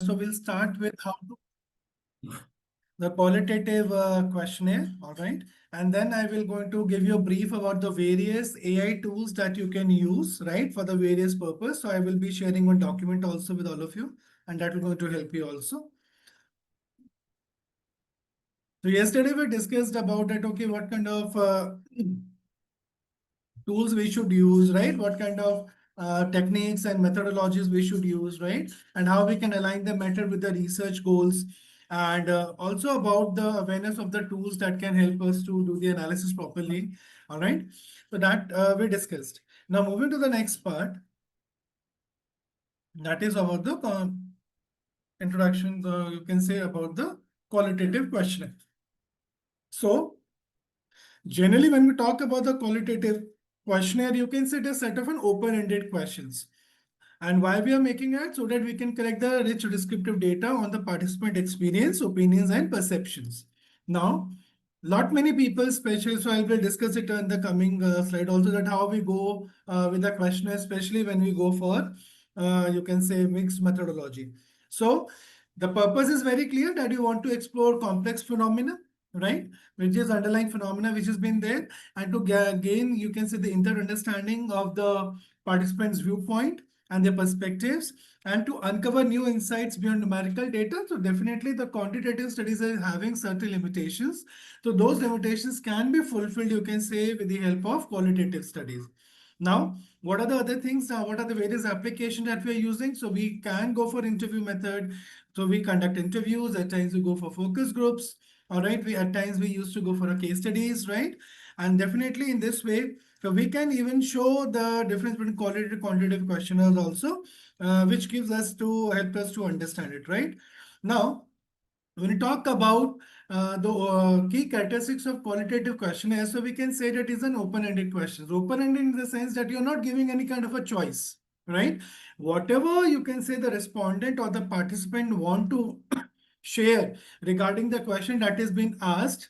So we'll start with how to the qualitative questionnaire, all right? And then I will going to give you a brief about the various AI tools that you can use, right, for the various purpose. So I will be sharing one document also with all of you, and that will going to help you also. So yesterday we discussed about that, okay, what kind of tools we should use, right? What kind of techniques and methodologies we should use, right? And how we can align them better with the research goals. And also about the awareness of the tools that can help us to do the analysis properly. All right. So that we discussed. Now moving to the next part, that is about the introduction, you can say about the qualitative questionnaire. So generally, when we talk about the qualitative questionnaire, you can say it is a set of an open-ended questions. And why we are making it? So that we can collect the rich descriptive data on the participant experience, opinions, and perceptions. Now, lot many people, especially, so I will discuss it in the coming slide also, that how we go with the questionnaire, especially when we go for, you can say, mixed methodology. So the purpose is very clear that you want to explore complex phenomena, right? Which is underlying phenomena which has been there, and to gain, you can say, the inter understanding of the participant's viewpoint and their perspectives, and to uncover new insights beyond numerical data. So definitely the quantitative studies are having certain limitations. So those limitations can be fulfilled, you can say, with the help of qualitative studies. Now, what are the other things? What are the various applications that we are using? So we can go for interview method. So we conduct interviews. At times we go for focus groups. All right. At times we used to go for a case studies, right? And definitely in this way, so we can even show the difference between qualitative and quantitative questionnaires also, which gives us to help us to understand it, right? Now, when we talk about the key characteristics of qualitative questionnaire, so we can say that is an open-ended question. Open-ended in the sense that you're not giving any kind of a choice, right? Whatever you can say the respondent or the participant want to share regarding the question that is being asked,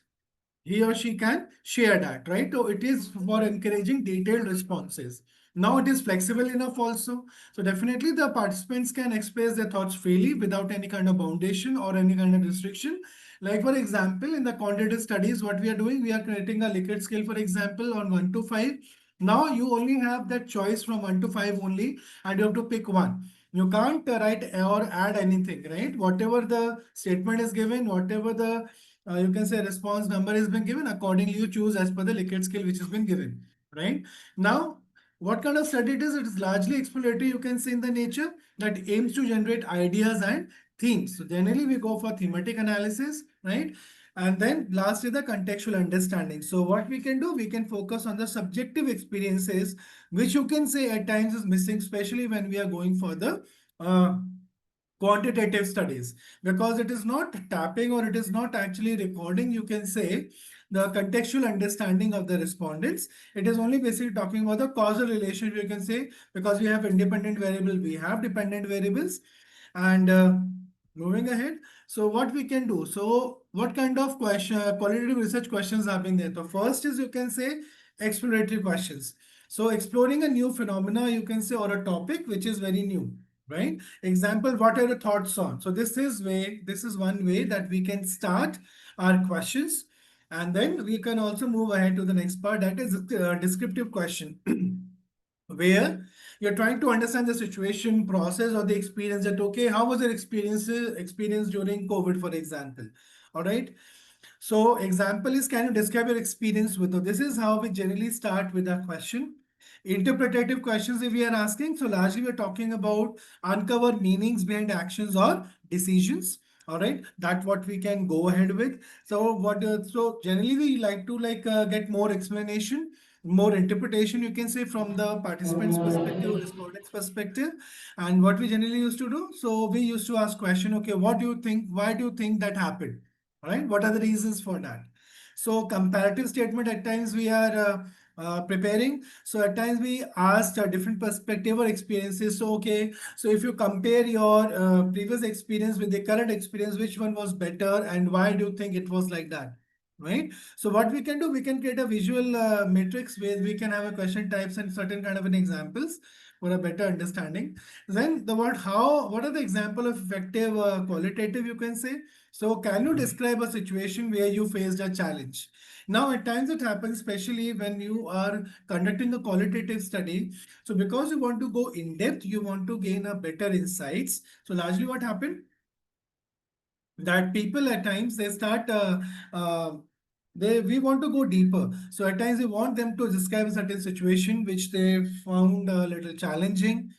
he or she can share that, right? So it is for encouraging detailed responses. Now it is flexible enough also. So definitely the participants can express their thoughts freely without any kind of foundation or any kind of restriction. Like for example, in the quantitative studies, what we are doing, we are creating a Likert scale, for example, on 1 to 5. Now you only have that choice from 1 to 5 only, and you have to pick one. You can't write or add anything, right? Whatever the statement is given, whatever the you can say response number has been given, accordingly you choose as per the Likert scale which has been given, right? Now, what kind of study it is? It is largely exploratory, you can say, in the nature that aims to generate ideas and themes. So generally we go for thematic analysis, right? And then last is the contextual understanding. So what we can do, we can focus on the subjective experiences, which you can say at times is missing, especially when we are going for the quantitative studies, because it is not tapping or it is not actually recording, you can say, the contextual understanding of the respondents. It is only basically talking about the causal relationship, you can say, because we have independent variable, we have dependent variables. And moving ahead, so what we can do, so what kind of question qualitative research questions have been there? The first is, you can say, exploratory questions. So exploring a new phenomena, you can say, or a topic which is very new, right? Example, what are your thoughts on? So this is one way that we can start our questions. And then we can also move ahead to the next part, that is descriptive question, where you're trying to understand the situation, process, or the experience, that, okay, how was your experience during COVID, for example? All right. So example is, can you describe your experience with it? This is how we generally start with a question. Interpretative questions, if we are asking, so largely we're talking about uncover meanings behind actions or decisions. All right, that's what we can go ahead with. So so generally we like to get more explanation, more interpretation, you can say, from the participant's perspective or respondent's perspective. And what we generally used to do, so we used to ask question, okay, what do you think? Why do you think that happened? Right? What are the reasons for that? So comparative statement, at times we are preparing. So at times we asked a different perspective or experiences. So, okay, so if you compare your previous experience with the current experience, which one was better and why do you think it was like that? Right? So what we can do, we can create a visual matrix where we can have a question types and certain kind of an examples. for a better understanding. Then the word what are the example of effective qualitative you can say? So can you describe a situation where you faced a challenge? Now at times it happens, especially when you are conducting a qualitative study. So because you want to go in depth, you want to gain a better insights. So largely what happened? That people at times they start uh, we want to go deeper, so at times we want them to describe a certain situation which they found a little challenging.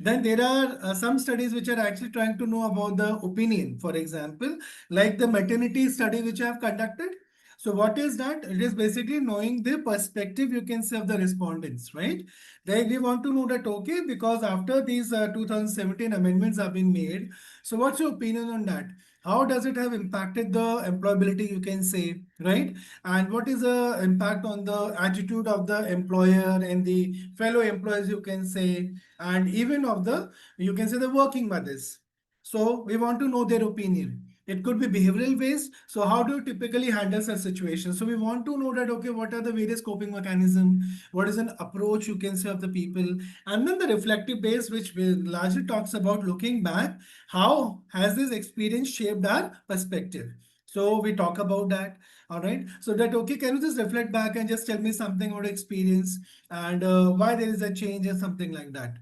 Then there are some studies which are actually trying to know about the opinion, for example, like the maternity study which I have conducted. So what is that? It is basically knowing the perspective you can say of the respondents, right? They we want to know that, okay, because after these 2017 amendments have been made, so what's your opinion on that? How does it have impacted the employability, you can say, right? And what is the impact on the attitude of the employer and the fellow employees, you can say, and even of the, you can say, the working mothers. So we want to know their opinion. It could be behavioral based. So how do you typically handle such situations? So we want to know that, okay, what are the various coping mechanism? What is an approach you can say of the people? And then the reflective base, which largely talks about looking back, how has this experience shaped our perspective? So we talk about that. All right. So that, okay, can you just reflect back and just tell me something about experience and why there is a change and something like that?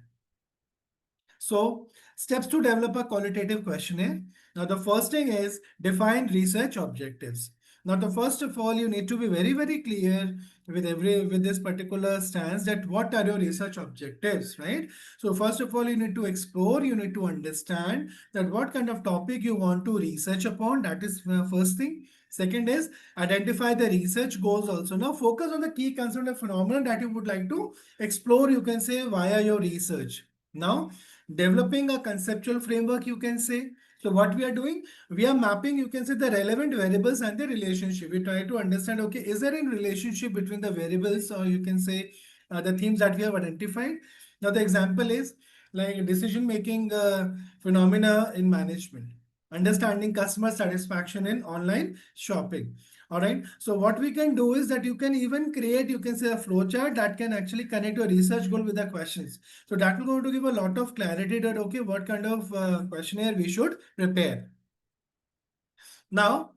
So, steps to develop a qualitative questionnaire. Now, the first thing is define research objectives. Now, the first of all, you need to be very, very clear with this particular stance that what are your research objectives, right? So, first of all, you need to explore, you need to understand that what kind of topic you want to research upon. That is first thing. Second is identify the research goals also. Now, focus on the key concept of phenomenon that you would like to explore, you can say, via your research. Now, developing a conceptual framework, you can say. So what we are doing, we are mapping, you can say, the relevant variables and the relationship. We try to understand, okay, is there a relationship between the variables, or you can say the themes that we have identified. Now the example is like decision making phenomena in management, understanding customer satisfaction in online shopping. All right. So what we can do is that you can even create, you can say, a flowchart that can actually connect your research goal with the questions. So that will going to give a lot of clarity that, okay, what kind of questionnaire we should prepare. Now,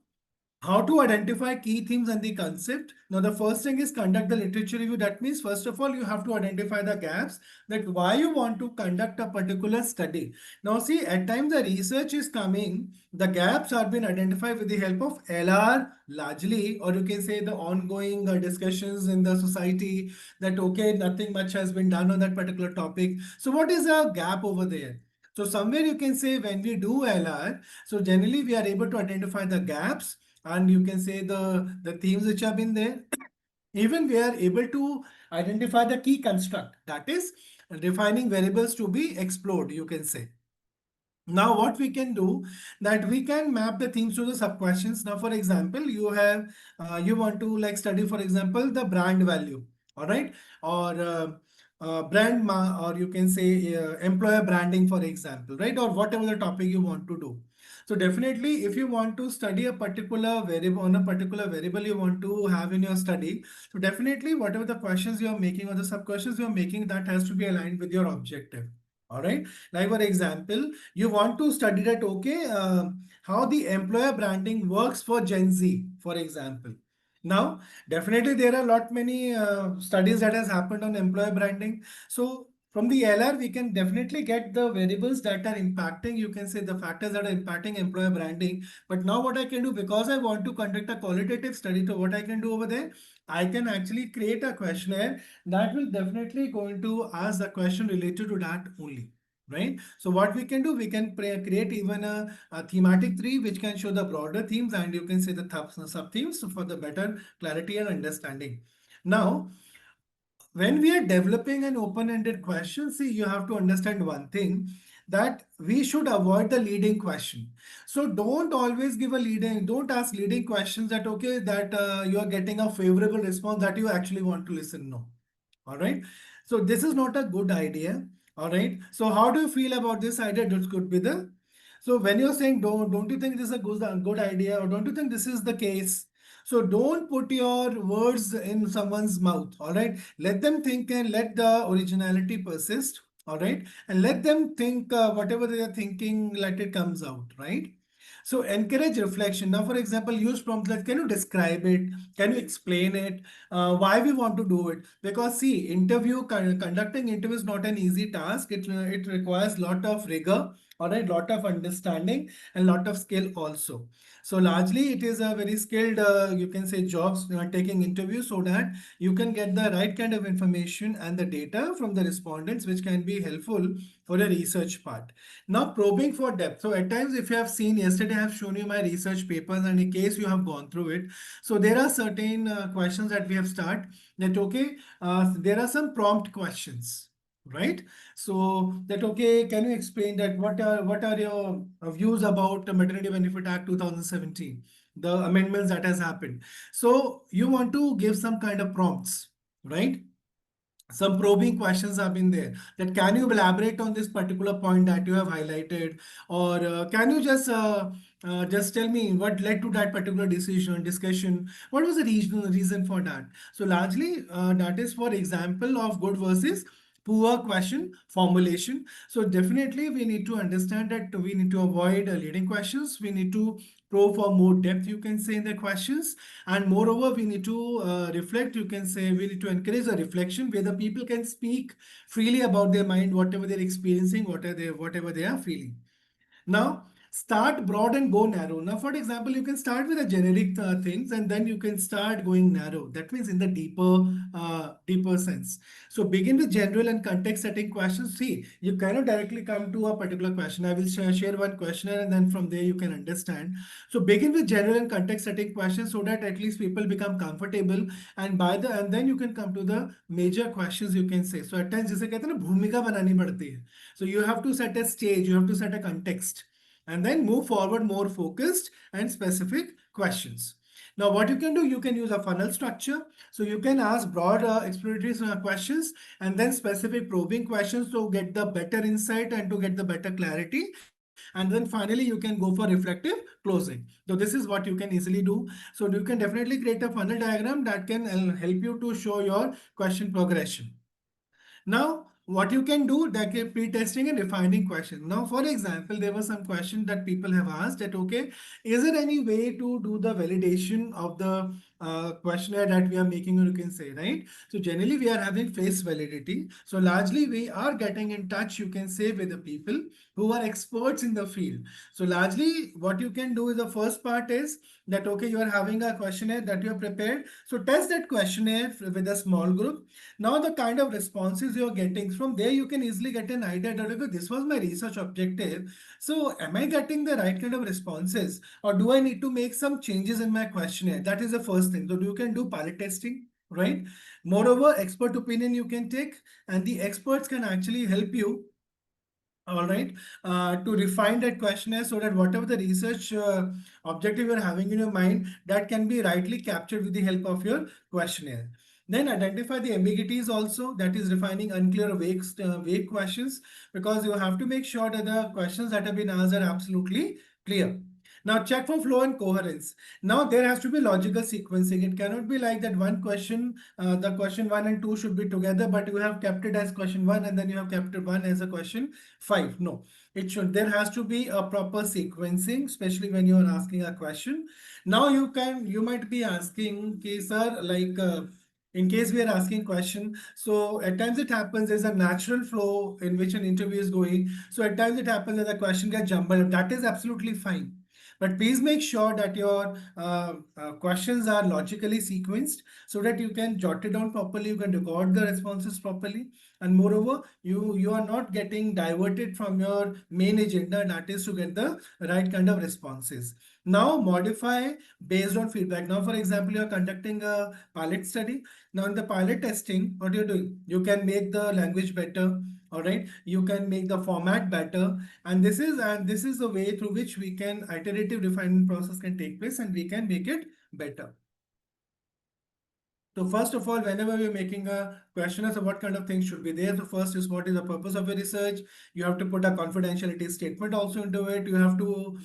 how to identify key themes and the concept. Now, the first thing is conduct the literature review. That means, first of all, you have to identify the gaps, that why you want to conduct a particular study. Now, see, at times the research is coming, the gaps are being identified with the help of LR largely, or you can say the ongoing discussions in the society that, okay, nothing much has been done on that particular topic. So what is a gap over there? So somewhere you can say when we do LR, so generally we are able to identify the gaps, and you can say the themes which have been there. Even we are able to identify the key construct, that is defining variables to be explored, you can say. Now what we can do, that we can map the themes to the sub questions. Now for example, you want to like study, for example, the brand value, all right, or or you can say employer branding, for example, right, or whatever the topic you want to do. So definitely, if you want to study a particular variable, on a particular variable you want to have in your study, so definitely whatever the questions you are making or the sub questions you are making, that has to be aligned with your objective. All right. Like for example, you want to study that, okay, how the employer branding works for Gen Z, for example. Now, definitely there are a lot many studies that has happened on employer branding. So from the LR, we can definitely get the variables that are impacting, you can say, the factors that are impacting employer branding. But now what I can do, because I want to conduct a qualitative study, so what I can do over there, I can actually create a questionnaire that will definitely going to ask the question related to that only, right? So what we can do, we can create even a thematic tree which can show the broader themes, and you can say the sub themes for the better clarity and understanding. Now, when we are developing an open-ended question, see, you have to understand one thing, that we should avoid the leading question. So don't always give a leading, don't ask leading questions that, okay, that you are getting a favorable response that you actually want to listen. No. All right. So this is not a good idea. All right. So how do you feel about this idea? This could be the. So when you're saying don't you think this is a good idea, or don't you think this is the case? So don't put your words in someone's mouth. All right. Let them think and let the originality persist. All right. And let them think whatever they are thinking, let it comes out, right? So encourage reflection. Now, for example, use prompts like, can you describe it? Can you explain it? Why we want to do it? Because see, conducting interview is not an easy task. It requires lot of rigor, all right, lot of understanding and lot of skill also. So largely it is a very skilled, you can say jobs taking interviews so that you can get the right kind of information and the data from the respondents, which can be helpful for the research part. Now, probing for depth. So at times, if you have seen yesterday, I have shown you my research papers, and in case you have gone through it, so there are certain questions that we have start that, okay, there are some prompt questions, right? So that, okay, can you explain that what are your views about the Maternity Benefit Act 2017, the amendments that has happened? So you want to give some kind of prompts, right? Some probing questions have been there, that can you elaborate on this particular point that you have highlighted, or can you just tell me what led to that particular decision discussion, what was the reason for that? So largely that is for example of good versus poor question formulation. So definitely we need to understand that we need to avoid leading questions. We need to probe for more depth, you can say, in the questions. And moreover, we need to reflect, you can say, we need to encourage a reflection where the people can speak freely about their mind, whatever they're experiencing, whatever they are feeling. Now, start broad and go narrow. Now, for example, you can start with the generic things and then you can start going narrow. That means in the deeper sense. So begin with general and context setting questions. See, you cannot directly come to a particular question. I will share one questionnaire and then from there you can understand. So begin with general and context setting questions so that at least people become comfortable, and then you can come to the major questions, you can say. So at times जिसे कहते हैं ना भूमिका बनानी पड़ती है. So you have to set a stage, you have to set a context, and then move forward more focused and specific questions. Now, what you can do, you can use a funnel structure. So you can ask broad exploratory questions and then specific probing questions to get the better insight and to get the better clarity. And then finally, you can go for reflective closing. So this is what you can easily do. So you can definitely create a funnel diagram that can help you to show your question progression. Now, what you can do, that pre-testing and refining question. Now, for example, there was some question that people have asked that, okay, is there any way to do the validation of the questionnaire that we are making, or you can say, right? So generally we are having face validity. So largely we are getting in touch, you can say, with the people who are experts in the field. So largely what you can do is the first part is that, okay, you are having a questionnaire that you have prepared. So test that questionnaire with a small group. Now the kind of responses you're getting from there, you can easily get an idea that, okay, this was my research objective. So am I getting the right kind of responses, or do I need to make some changes in my questionnaire? That is the first thing. So you can do pilot testing, right? Moreover, expert opinion you can take, and the experts can actually help you, all right, to refine that questionnaire so that whatever the research objective you're having in your mind, that can be rightly captured with the help of your questionnaire. Then identify the ambiguities also, that is refining unclear or vague questions, because you have to make sure that the questions that have been asked are absolutely clear. Now check for flow and coherence. Now there has to be logical sequencing. It cannot be like that one question, the question 1 and 2 should be together, but you have kept it as question 1 and then you have kept it 1 as a question 5. No, it should, there has to be a proper sequencing, especially when you are asking a question. Now you might be asking, okay, sir, like in case we are asking question, so at times it happens there's a natural flow in which an interview is going. So at times it happens that the question gets jumbled up. That is absolutely fine. But please make sure that your questions are logically sequenced so that you can jot it down properly, you can record the responses properly, and moreover, you are not getting diverted from your main agenda, that is to get the right kind of responses. Now modify based on feedback. Now, for example, you are conducting a pilot study. Now in the pilot testing, what you're doing, you can make the language better, all right, you can make the format better, and this is the way through which we can iterative refinement process can take place and we can make it better. So first of all, whenever we're making a questionnaire, so what kind of things should be there? So first is, what is the purpose of your research? You have to put a confidentiality statement also into it. You have to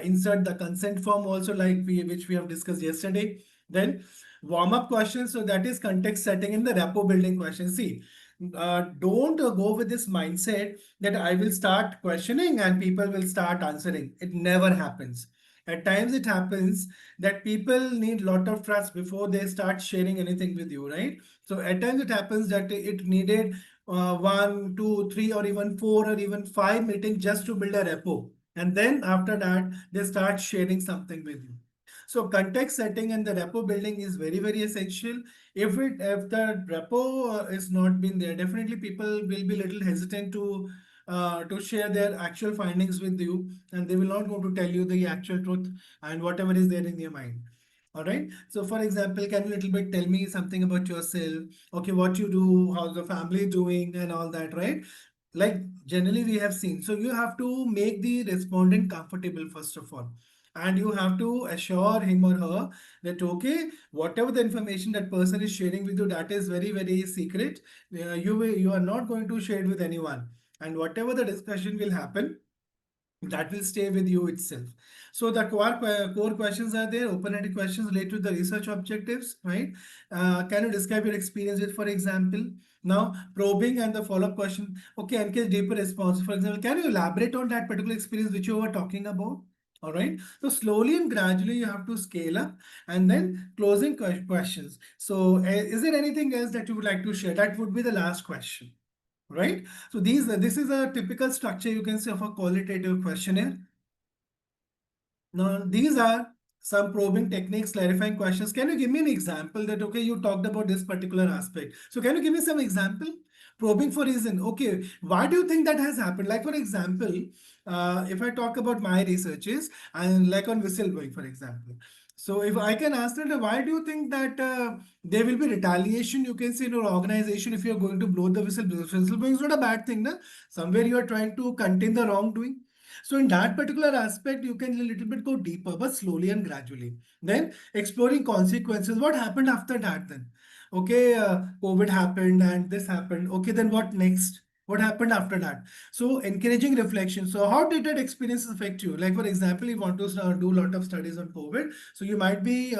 insert the consent form also, like which we have discussed yesterday. Then warm-up questions. So that is context setting in the rapport building questions. See, don't go with this mindset that I will start questioning and people will start answering. It never happens. At times it happens that people need lot of trust before they start sharing anything with you, right? So at times it happens that it needed one, two, three, or even four, or even five meetings just to build a repo. And then after that, they start sharing something with you. So context setting and the repo building is very, very essential. If the repo is not been there, definitely people will be little hesitant to share their actual findings with you, and they will not want to tell you the actual truth and whatever is there in their mind. All right. So, for example, can you little bit tell me something about yourself? Okay, what you do, how's the family doing, and all that, right? Like generally we have seen. So you have to make the respondent comfortable first of all, and you have to assure him or her that okay, whatever the information that person is sharing with you, that is very, very secret. You are not going to share it with anyone, and whatever the discussion will happen, that will stay with you itself. So the core questions are there, open-ended questions related to the research objectives, right? Can you describe your experience with, for example, now probing and the follow-up question, okay, and get deeper response. For example, can you elaborate on that particular experience which you were talking about? All right. So slowly and gradually you have to scale up, and then closing questions. So is there anything else that you would like to share? That would be the last question, right? So this is a typical structure, you can say, of a qualitative questionnaire. Now, these are some probing techniques, clarifying questions. Can you give me an example that, okay, you talked about this particular aspect. So can you give me some example? Probing for reason. Okay, why do you think that has happened? Like, for example, if I talk about my researches and like on whistleblowing, for example. So if I can ask that, why do you think that there will be retaliation, you can say, in your organization if you're going to blow the whistle? Whistleblowing is not a bad thing, na? Somewhere you are trying to contain the wrongdoing. So in that particular aspect, you can a little bit go deeper, but slowly and gradually. Then exploring consequences. What happened after that then? Okay, COVID happened and this happened. Okay, then what next? What happened after that? So encouraging reflection. So how did that experience affect you? Like for example, you want to do a lot of studies on COVID. So you might be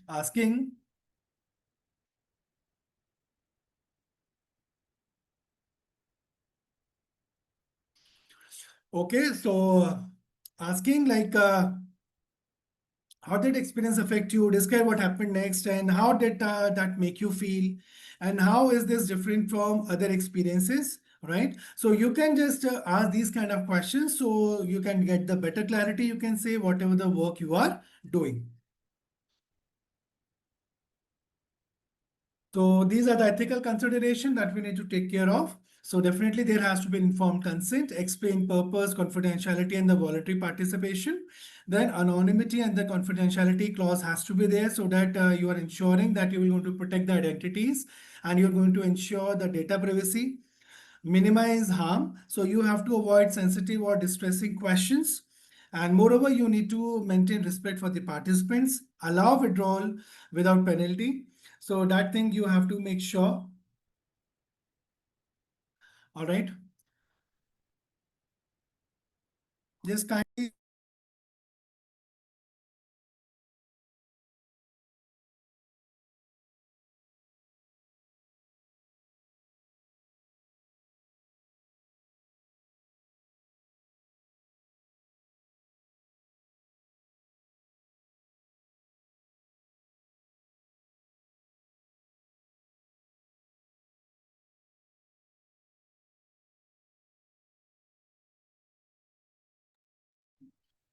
asking, okay, so asking like, how did experience affect you? Describe what happened next, and how did that make you feel, and how is this different from other experiences, right? So you can just ask these kind of questions so you can get the better clarity, you can say, whatever the work you are doing. So these are the ethical consideration that we need to take care of. So definitely there has to be informed consent, explain purpose, confidentiality, and the voluntary participation. Then anonymity and the confidentiality clause has to be there so that you are ensuring that you will going to protect the identities, and you're going to ensure the data privacy, minimize harm. So you have to avoid sensitive or distressing questions. And moreover, you need to maintain respect for the participants, allow withdrawal without penalty. So that thing you have to make sure. All right. Just kindly.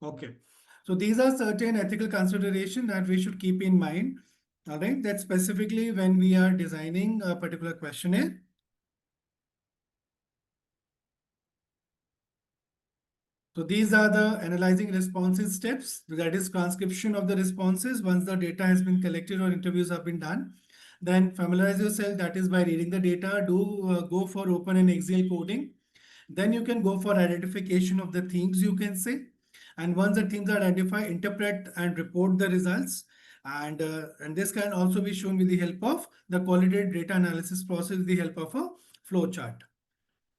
Okay. So these are certain ethical consideration that we should keep in mind. All right. That specifically when we are designing a particular questionnaire. So these are the analyzing responses steps. That is transcription of the responses once the data has been collected or interviews have been done. Then familiarize yourself. That is by reading the data. Do go for open and Excel coding. Then you can go for identification of the themes, you can say. And once the themes are identified, interpret and report the results. And this can also be shown with the help of the qualitative data analysis process with the help of a flow chart.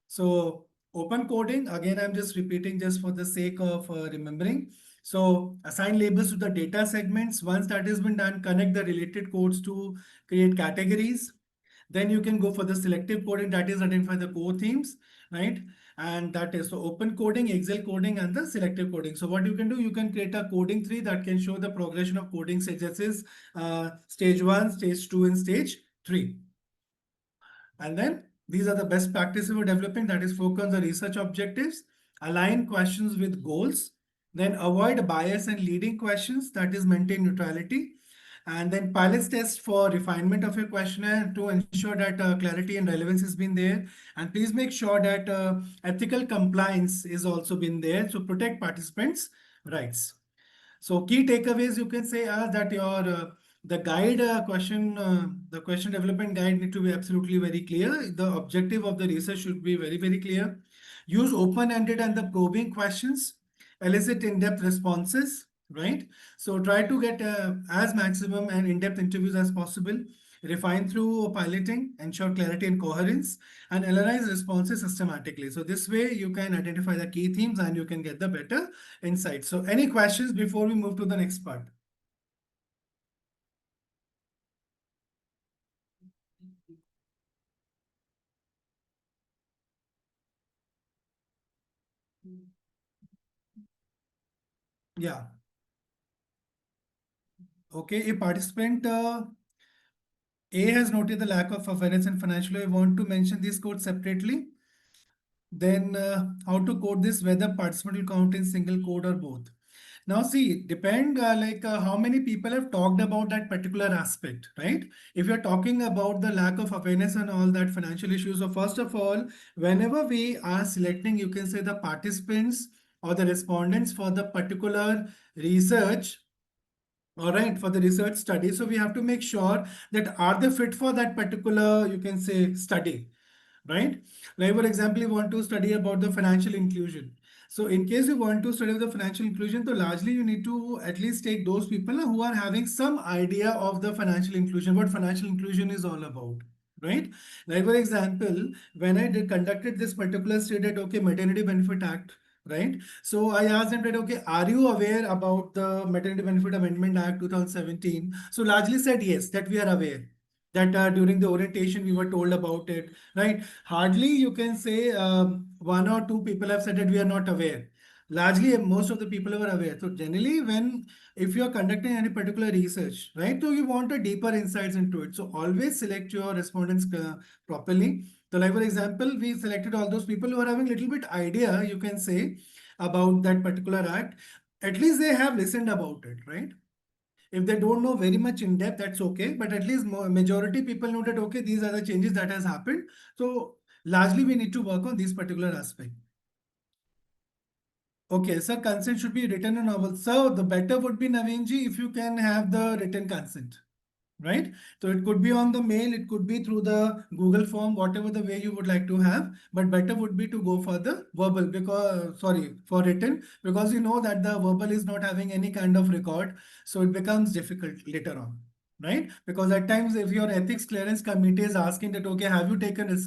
So open coding, again, I'm just repeating just for the sake of remembering. So assign labels to the data segments. Once that has been done, connect the related codes to create categories. Then you can go for the selective coding, that is identify the core themes, right? And that is so open coding, Excel coding, and the selective coding. So what you can do, you can create a coding tree that can show the progression of coding stages, stage 1, stage 2, and stage 3. And then these are the best practices for developing, that is focus on the research objectives, align questions with goals, then avoid bias and leading questions, that is maintain neutrality, and then pilot test for refinement of your questionnaire to ensure that clarity and relevance has been there. And please make sure that ethical compliance is also been there to protect participants' rights. So key takeaways you can say are that your the guide the question development guide need to be absolutely very clear. The objective of the research should be very clear. Use open-ended and the probing questions. Elicit in-depth responses. Right. So try to get as maximum and in-depth interviews as possible. Refine through piloting, ensure clarity and coherence, and analyze responses systematically. So this way you can identify the key themes and you can get the better insight. So any questions before we move to the next part? Yeah. Okay. A participant A has noted the lack of awareness in financial. I want to mention this code separately. Then how to code this, whether participant will count in single code or both. Now see, depend how many people have talked about that particular aspect, right? If you're talking about the lack of awareness and all that financial issues, so first of all, whenever we are selecting, you can say the participants or the respondents for the particular research, all right, for the research study. So we have to make sure that are they fit for that particular, you can say, study, right? Like for example, you want to study about the financial inclusion. So in case you want to study the financial inclusion, so largely you need to at least take those people who are having some idea of the financial inclusion, what financial inclusion is all about, right? Like for example, when I did conducted this particular study at, okay, Maternity Benefit Act, right? So I asked them that, okay, are you aware about the Maternity Benefit Amendment Act 2017? So largely said yes, that we are aware, that during the orientation we were told about it, right? Hardly you can say one or two people have said that we are not aware. Largely, most of the people are aware. So generally, when if you are conducting any particular research, right, so you want a deeper insights into it. So always select your respondents properly. So like for example, we selected all those people who are having little bit idea, you can say, about that particular act. At least they have listened about it, right? If they don't know very much in depth, that's okay. But at least majority people know that, okay, these are the changes that has happened. So largely we need to work on this particular aspect. Okay, sir, consent should be written in novel. So the better would be, Naveenji, if you can have the written consent, right? So it could be on the mail, it could be through the Google form, whatever the way you would like to have, but better would be to go for the verbal because, sorry, for written, because you know that the verbal is not having any kind of record. So it becomes difficult later on, right? Because at times if your ethics clearance committee is asking that, okay, have you taken this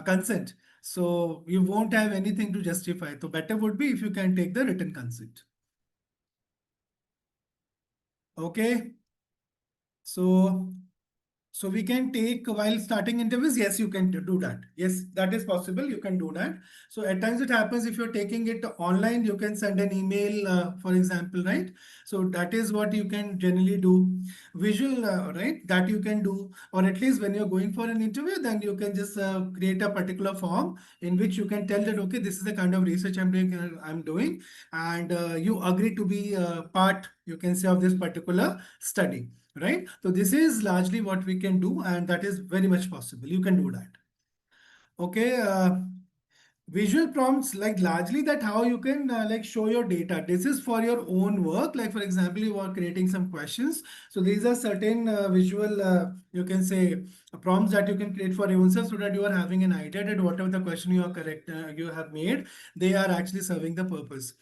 consent? So you won't have anything to justify. So better would be if you can take the written consent. Okay. So So we can take while starting interviews. Yes, you can do that. Yes, that is possible. You can do that. So at times it happens if you're taking it online, you can send an email, for example, right? So that is what you can generally do. Visual, right? That you can do, or at least when you're going for an interview, then you can just create a particular form in which you can tell that, okay, this is the kind of research I'm doing, and you agree to be part, you can say, of this particular study. Right? So this is largely what we can do, and that is very much possible. You can do that. Okay. Visual prompts, like largely that how you can like show your data. This is for your own work. Like for example, you are creating some questions. So these are certain visual, you can say, prompts that you can create for yourself so that you are having an idea that whatever the question you are correct, you have made, they are actually serving the purpose.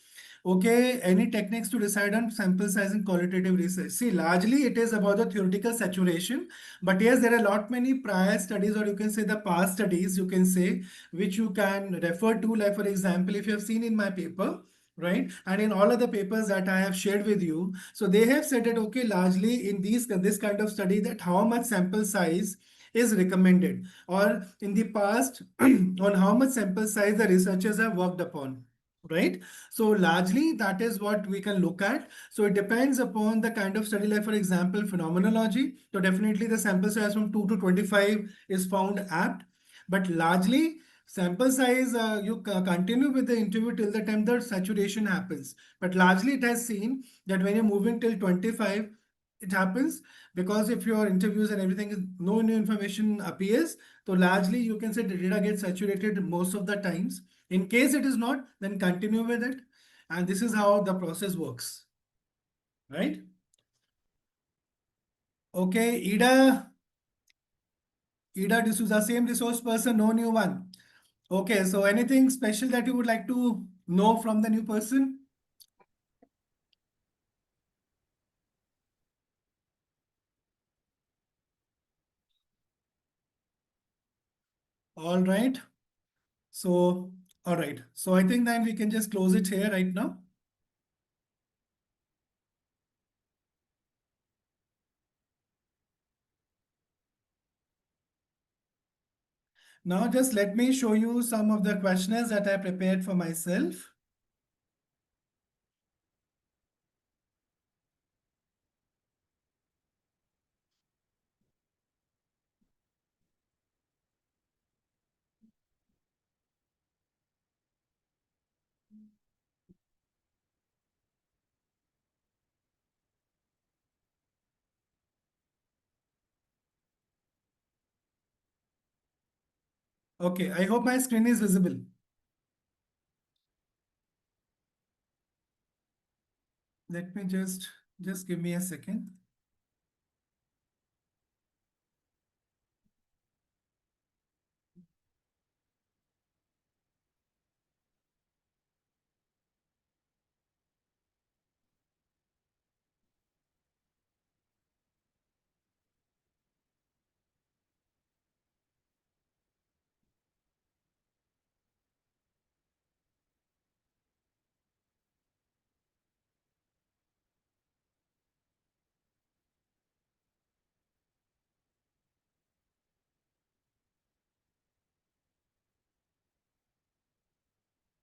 Okay, any techniques to decide on sample size in qualitative research? See, largely it is about the theoretical saturation, but yes, there are a lot many prior studies, or you can say the past studies, you can say, which you can refer to. Like for example, if you have seen in my paper, right, and in all other papers that I have shared with you, so they have said that, okay, largely in this kind of study, that how much sample size is recommended, or in the past on how much sample size the researchers have worked upon, right? So largely that is what we can look at. So it depends upon the kind of study, like for example, phenomenology. So definitely the sample size from 2 to 25 is found apt, but largely sample size, you continue with the interview till the time the saturation happens. But largely it has seen that when you're moving till 25, it happens because if your interviews and everything is no new information appears, so largely you can say the data gets saturated most of the times. In case it is not, then continue with it. And this is how the process works, right? Okay, Ida D'Souza, same resource person, no new one. Okay, so anything special that you would like to know from the new person? All right. So, all right. So I think then we can just close it here right now. Now just let me show you some of the questionnaires that I prepared for myself. Okay, I hope my screen is visible. Let me just give me a second.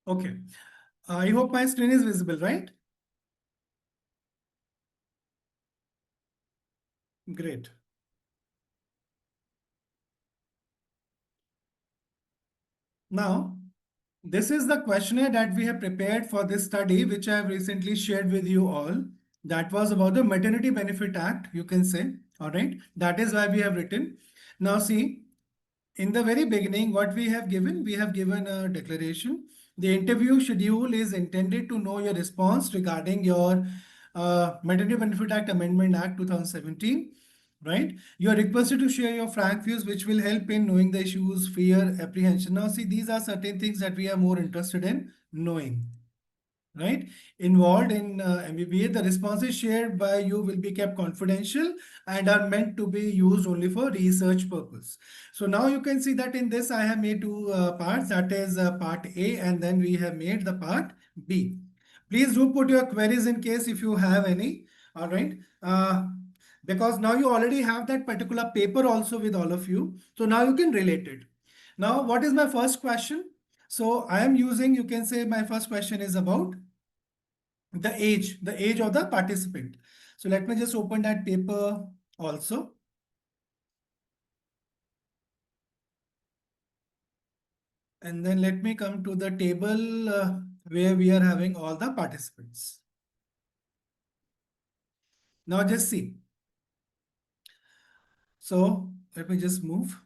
Okay, I hope my screen is visible, right? Great. Now, this is the questionnaire that we have prepared for this study, which I have recently shared with you all. That was about the Maternity Benefit Act, you can say. All right. That is why we have written. Now, see, in the very beginning, what we have given a declaration. The interview schedule is intended to know your response regarding your Maternity Benefit Act Amendment Act 2017, right? You are requested to share your frank views, which will help in knowing the issues, fear, apprehension. Now, see, these are certain things that we are more interested in knowing, right? Involved in MBBA, the responses shared by you will be kept confidential and are meant to be used only for research purpose. So now you can see that in this I have made two parts, that is part A, and then we have made the part B. Please do put your queries in case if you have any, all right? Because now you already have that particular paper also with all of you. So now you can relate it. Now, what is my first question? So I am using, you can say my first question is about the age of the participant. So let me just open that paper also. And then let me come to the table where we are having all the participants. Now just see. So let me just move.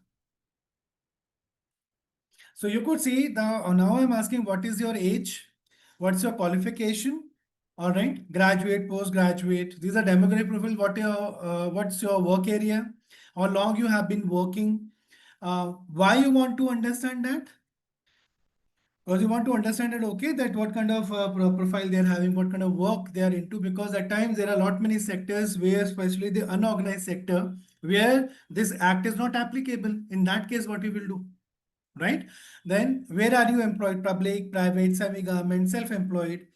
So you could see now I'm asking what is your age? What's your qualification? All right, graduate, postgraduate. These are demographic profile. What's your work area? How long you have been working? Why you want to understand that? Because you want to understand it, okay, that what kind of profile they're having, what kind of work they are into, because at times there are a lot many sectors where, especially the unorganized sector, where this act is not applicable. In that case, what we will do, right? Then where are you employed? Public, private, semi-government, self-employed.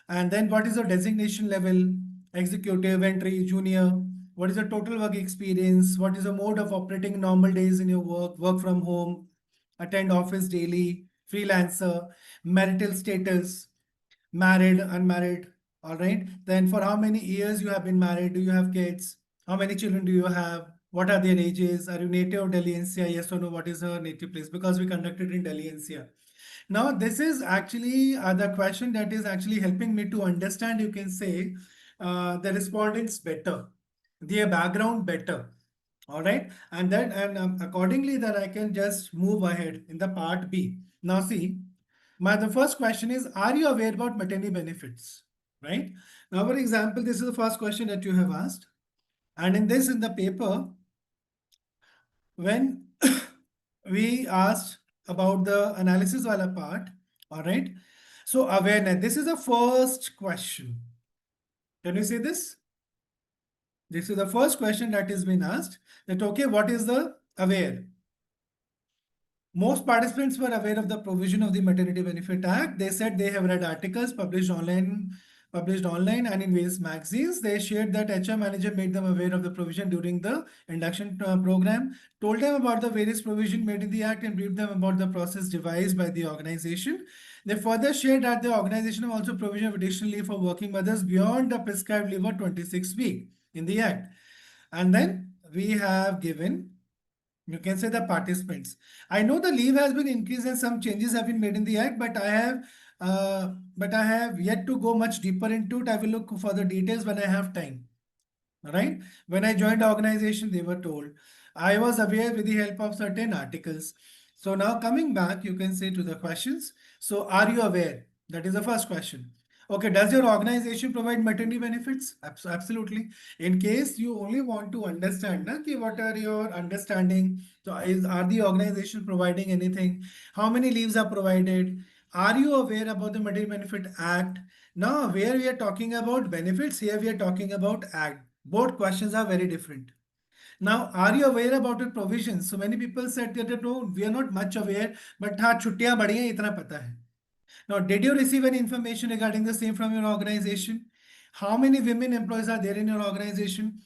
And then what is your designation level? Executive, entry, junior. What is the total work experience? What is the mode of operating normal days in your work? Work from home, attend office daily, freelancer, marital status, married, unmarried. All right. Then for how many years you have been married? Do you have kids? How many children do you have? What are their ages? Are you native of Delhi NCR? Yes or no? What is her native place? Because we conducted in Delhi NCR. Now, this is actually the question that is actually helping me to understand, you can say, the respondents better, their background better. All right. And accordingly, that I can just move ahead in the part B. Now, see, the first question is, are you aware about maternity benefits? Right. Now, for example, this is the first question that you have asked. And in this, in the paper, when we asked about the analysis wala part, all right. So awareness, this is the first question. Can you see this? This is the first question that is being asked that, okay, what is the aware? Most participants were aware of the provision of the Maternity Benefit Act. They said they have read articles published online and in various magazines. They shared that HR manager made them aware of the provision during the induction program, told them about the various provision made in the act and briefed them about the process devised by the organization. They further shared that the organization have also provision of additional leave for working mothers beyond the prescribed leave of 26 weeks in the act. And then we have given, you can say, the participants. I know the leave has been increased and some changes have been made in the act, but I have yet to go much deeper into it. I will look for the details when I have time. All right. When I joined the organization, they were told. I was aware with the help of certain articles. So now coming back, you can say to the questions. So are you aware? That is the first question. Okay, does your organization provide maternity benefits? Absolutely. In case you only want to understand, na, ki what are your understanding? So are the organization providing anything? How many leaves are provided? Are you aware about the Maternity Benefit Act? Now, where we are talking about benefits, here we are talking about act. Both questions are very different. Now, are you aware about the provisions? So many people said that no, we are not much aware, but हाँ छुट्टियां बढ़ी हैं इतना पता है. Now, did you receive any information regarding the same from your organization? How many women employees are there in your organization?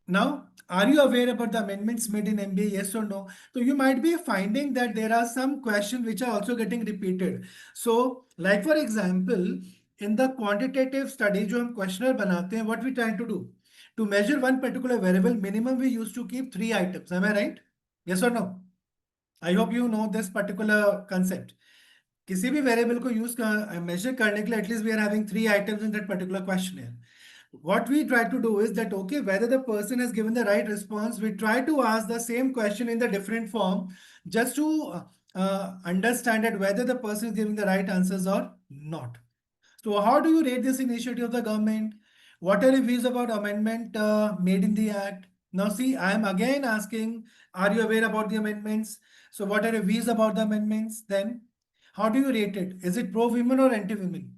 Now, are you aware about the amendments made in MBA? Yes or no? So you might be finding that there are some questions which are also getting repeated. So, like for example, in the quantitative study, जो हम questionnaire बनाते हैं, what we trying to do? To measure one particular variable, minimum we used to keep 3 items. Am I right? Yes or no? I hope you know this particular concept. किसी भी variable को use major करने के लिए at least we are having 3 items in that particular questionnaire. What we try to do is that, okay, whether the person has given the right response, we try to ask the same question in the different form just to understand that whether the person is giving the right answers or not. So how do you rate this initiative of the government? What are your views about amendment made in the act? Now see, I am again asking, are you aware about the amendments? So what are your views about the amendments? Then how do you rate it? Is it pro-women or anti-women?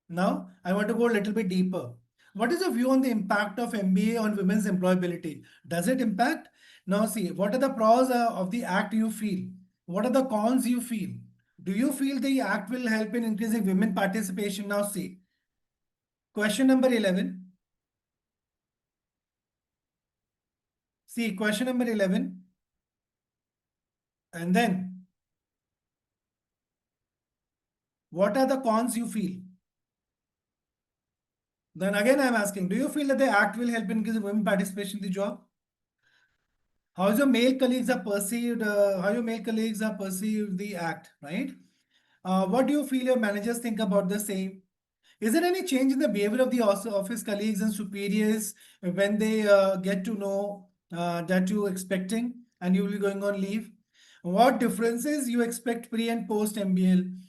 Now I want to go a little bit deeper. What is your view on the impact of MBA on women's employability? Does it impact? Now see, what are the pros of the act you feel? What are the cons you feel? Do you feel the act will help in increasing women participation? Now see, question number 11. See, question number 11. And then, what are the cons you feel? Then again, I'm asking, do you feel that the act will help in increasing women participation in the job? How your male colleagues are perceived, how your male colleagues are perceived the act, right? What do you feel your managers think about the same? Is there any change in the behavior of the office colleagues and superiors when they get to know that you're expecting and you will be going on leave? What differences you expect pre and post MBL?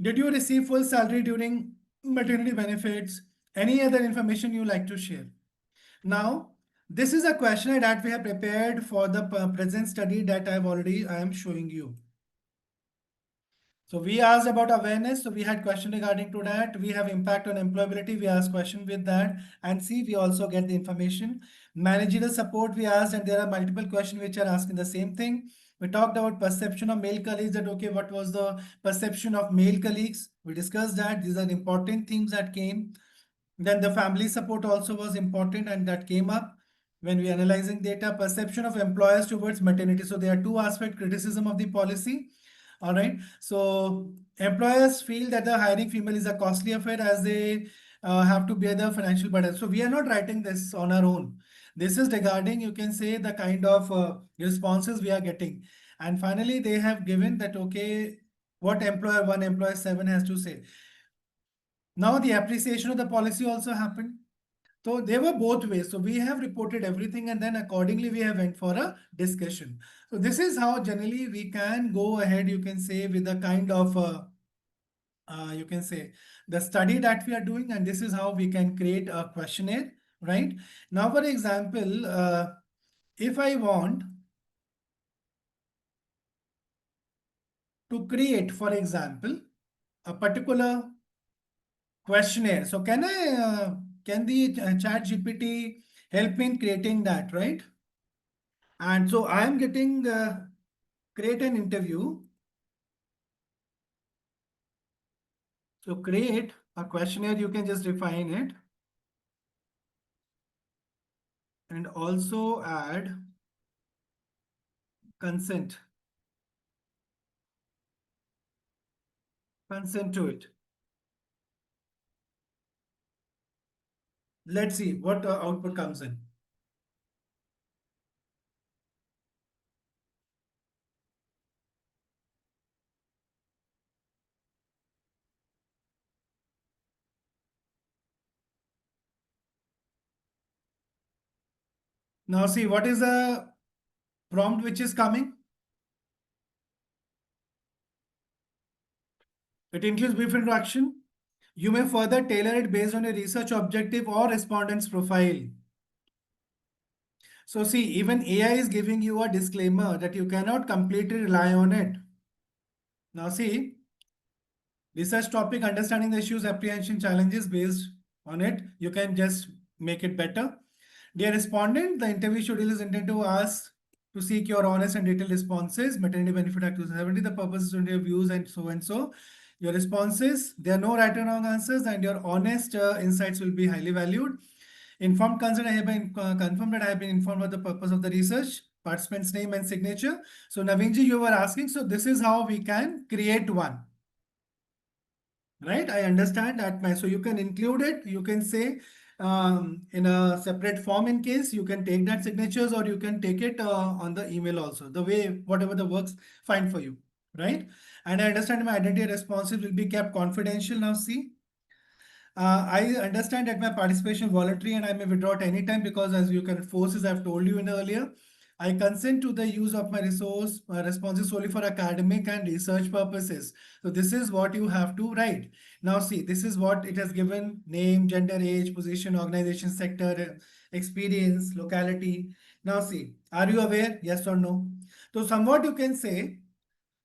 Did you receive full salary during maternity benefits? Any other information you like to share? Now, this is a questionnaire that we have prepared for the present study that I am showing you. So we asked about awareness. So we had question regarding to that. We have impact on employability. We asked question with that. And see, we also get the information. Managerial support we asked, and there are multiple questions which are asking the same thing. We talked about perception of male colleagues, that okay, what was the perception of male colleagues? We discussed that. These are important things that came. Then the family support also was important and that came up. when we analyzing data, perception of employers towards maternity. So there are two aspect criticism of the policy. All right. So employers feel that the hiring female is a costly affair as they have to bear the financial burden. So we are not writing this on our own. This is regarding, you can say, the kind of responses we are getting. And finally, they have given that, okay, what employer one, employer seven has to say. Now the appreciation of the policy also happened. So they were both ways. So we have reported everything and then accordingly we have went for a discussion. So this is how generally we can go ahead, you can say, with the kind of, you can say, the study that we are doing, and this is how we can create a questionnaire, right? Now, for example, if I want to create, for example, a particular questionnaire. So can the chat GPT help me in creating that, right? And so I am getting create an interview. So create a questionnaire, you can just define it and also add consent, consent to it. Let's see what output comes in. Now see what is the prompt which is coming. It includes brief introduction. You may further tailor it based on a research objective or respondent's profile. So see, even AI is giving you a disclaimer that you cannot completely rely on it. Now see, research topic, understanding the issues, apprehension, challenges based on it. You can just make it better. Dear respondent, the interview schedule is intended to ask to seek your honest and detailed responses. Maternity Benefit Act 2070, the purpose is to your views and so and so. Your responses, there are no right or wrong answers, and your honest insights will be highly valued. Informed consent, I have been confirmed that I have been informed about the purpose of the research, participant's name and signature. So Navinji, you were asking, so this is how we can create one. Right, I understand that. So you can include it. You can say in a separate form in case you can take that signatures, or you can take it on the email also. The way whatever the works fine for you, right? And I understand my identity responsive will be kept confidential. Now see, I understand that my participation is voluntary and I may withdraw at any time because as you can forces I've told you in earlier, I consent to the use of my resource responses solely for academic and research purposes. So this is what you have to write. Now see, this is what it has given: name, gender, age, position, organization, sector, experience, locality. Now see, are you aware? Yes or no? So somewhat you can say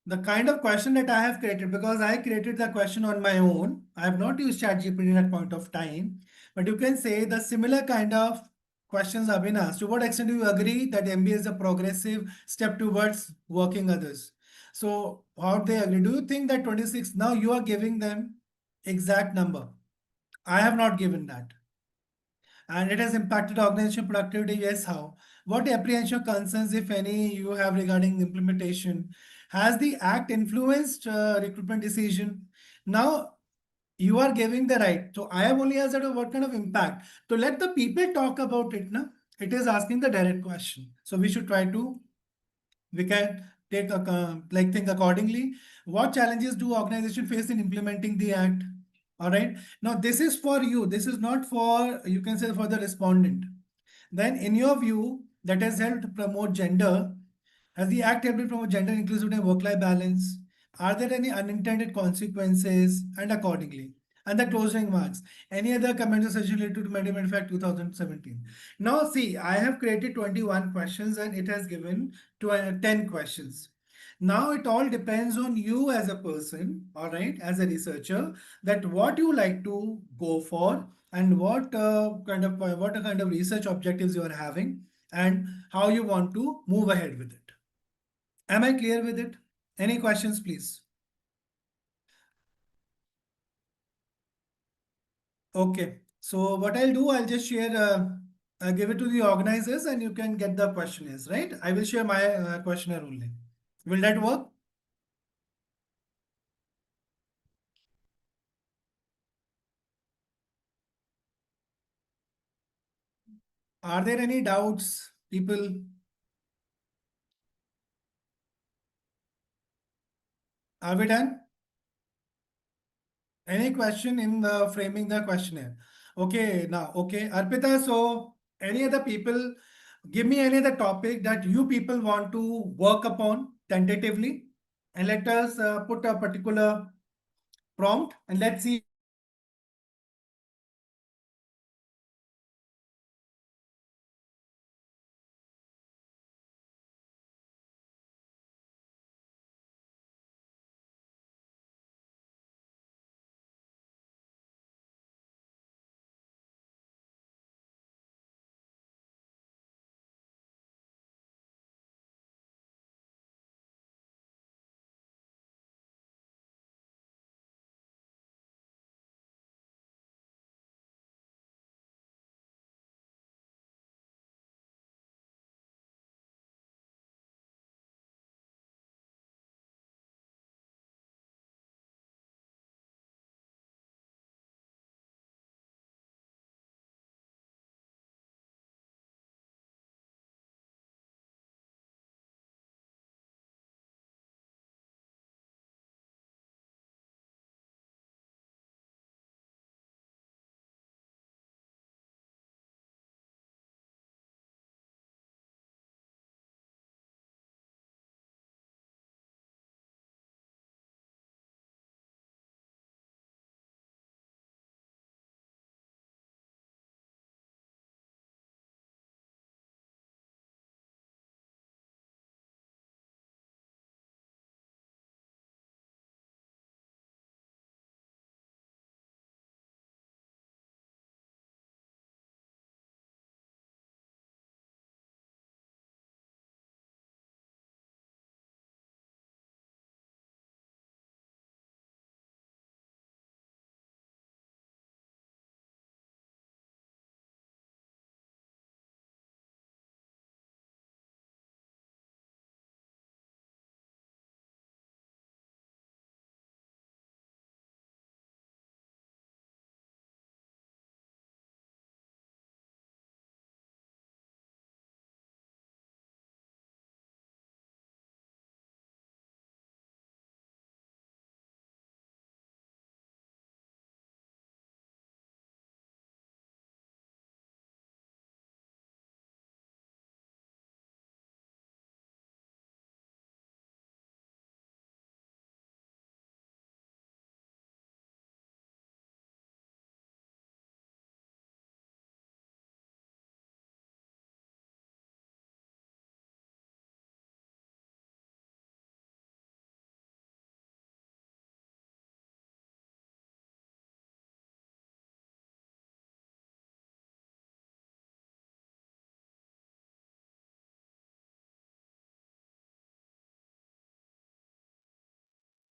the kind of question that I have created, because I created the question on my own. I have not used ChatGPT at point of time, but you can say the similar kind of questions have been asked. To what extent do you agree that MBA is a progressive step towards working others? So how they agree? Do you think that 26, now you are giving them exact number? I have not given that. And it has impacted organization productivity. Yes, how? What apprehension concerns, if any, you have regarding implementation? Has the act influenced recruitment decision? Now you are giving the right. So I have only asked that what kind of impact. To let the people talk about it, na? It is asking the direct question. So we should try to, we can take a like think accordingly. What challenges do organization face in implementing the act? All right. Now this is for you. This is not for, you can say, for the respondent. Then in your view, that has helped promote gender. Has the act helped promote gender inclusivity and work-life balance? Are there any unintended consequences? And accordingly. And the closing marks. Any other comments or suggestions related to Medicare Fact 2017? Now see, I have created 21 questions and it has given 10 questions. Now it all depends on you as a person, all right, as a researcher, that what you like to go for and what kind of research objectives you are having and how you want to move ahead with it. Am I clear with it? Any questions, please? Okay. So what I'll do, I'll just share. give it to the organizers and you can get the questionnaires, right? I will share my questionnaire only. Will that work? Are there any doubts, people? Are we done? Any question in the framing the questionnaire? Okay, now, okay, Arpita, so any other people, give me any other topic that you people want to work upon tentatively, and let us put a particular prompt and let's see.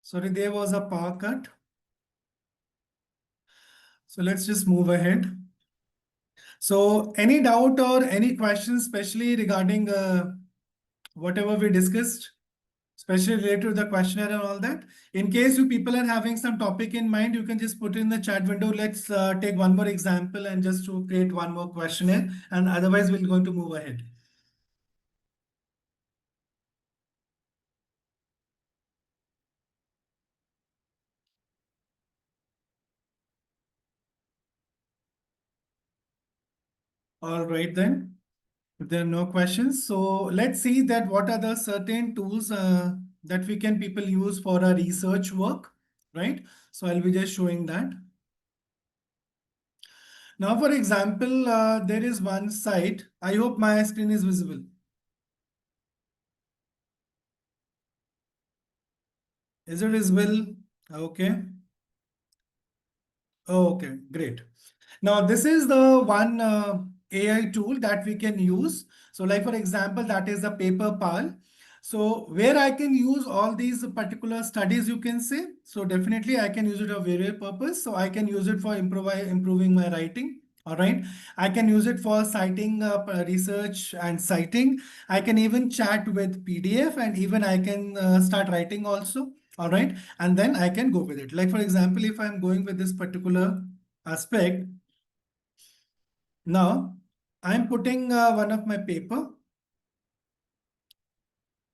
Sorry, there was a power cut. So let's just move ahead. So any doubt or any questions, especially regarding whatever we discussed, especially related to the questionnaire and all that? In case you people are having some topic in mind, you can just put in the chat window. Let's take one more example and just to create one more questionnaire, and otherwise we're going to move ahead. All right then. If there are no questions, so let's see that what are the certain tools that we can people use for our research work, right? So I'll be just showing that. Now, for example, there is one site. I hope my screen is visible. Is it visible? Okay. Okay, great. Now, this is the one AI tool that we can use. So like, for example, that is the paper pal. So where I can use all these particular studies, you can say. So definitely I can use it for various purpose. So I can use it for improving my writing. All right. I can use it for citing research and citing. I can even chat with PDF, and even I can start writing also. All right. And then I can go with it. Like, for example, if I'm going with this particular aspect, now I'm putting one of my paper.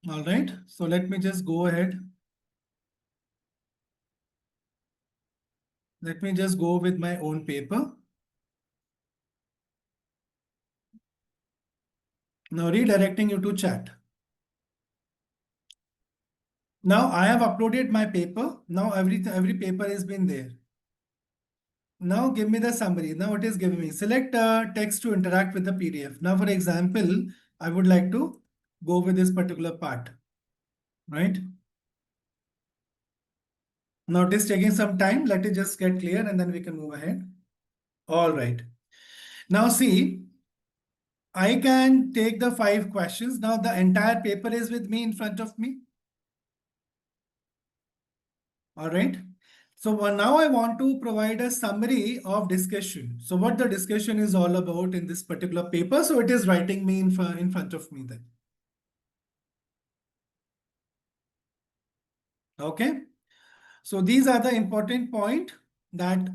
All right. So let me just go ahead. Let me just go with my own paper. Now redirecting you to chat. Now I have uploaded my paper. Now every paper has been there. Now give me the summary. Now it is giving me select text to interact with the PDF. Now, for example, I would like to go with this particular part, right? Now it is taking some time. Let it just get clear and then we can move ahead. All right. Now see, I can take the 5 questions. Now the entire paper is with me in front of me. All right. So now I want to provide a summary of discussion. So what the discussion is all about in this particular paper. So it is writing me in front of me then. Okay. So these are the important point that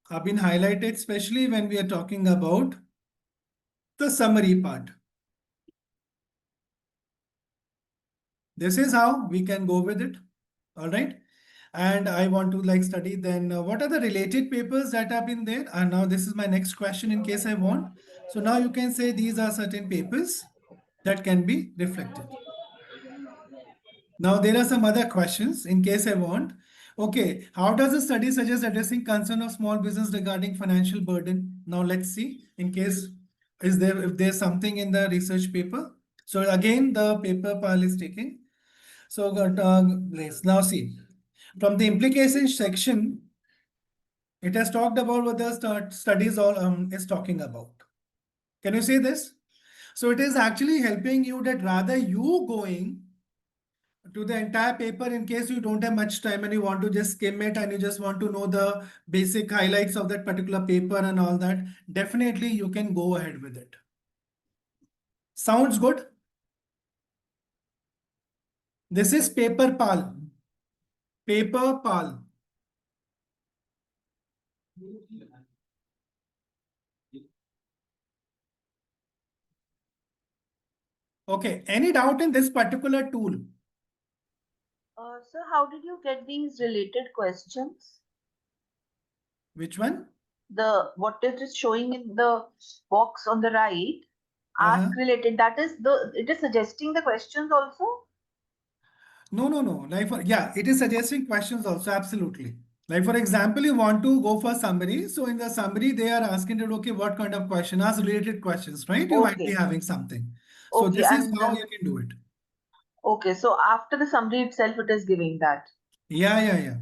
have been highlighted, especially when we are talking about the summary part. This is how we can go with it. All right. And I want to like study then what are the related papers that have been there? And now this is my next question in case I want. So now you can say these are certain papers that can be reflected. Now there are some other questions in case I want. Okay, how does the study suggest addressing concern of small business regarding financial burden? Now let's see in case if there's something in the research paper. So again, the paper pile is taking. So let's now see from the implications section. It has talked about what the studies all is talking about. Can you see this? So it is actually helping you that rather you going to the entire paper in case you don't have much time and you want to just skim it and you just want to know the basic highlights of that particular paper and all that, definitely you can go ahead with it. Sounds good? This is paper pal. Paper pal. Okay, any doubt in this particular tool? So how did you get these related questions? Which one? The what it is showing in the box on the right, ask Uh-huh. related. That is it is suggesting the questions also. No, no, no. Like for, yeah, it is suggesting questions also. Absolutely. Like for example, you want to go for summary. So in the summary, they are asking you, okay, what kind of question? Ask related questions, right? You might be Okay, having something. So okay, this is and how you can do it. okay. So after the summary itself, it is giving that. Yeah, yeah, yeah.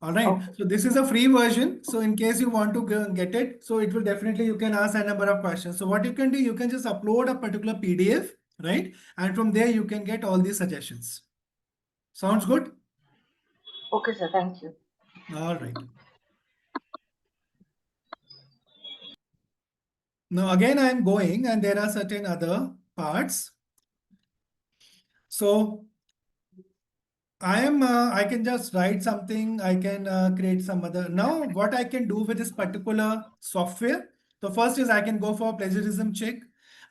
All right. Okay, So this is a free version. So in case you want to get it, so it will definitely, you can ask a number of questions. So what you can do, you can just upload a particular PDF, right? And from there, you can get all these suggestions. Sounds good? okay, sir. Thank you. All right. Now again, I'm going and there are certain other parts. So I can just write something. I can create some other. Now what I can do with this particular software. So first is I can go for plagiarism check.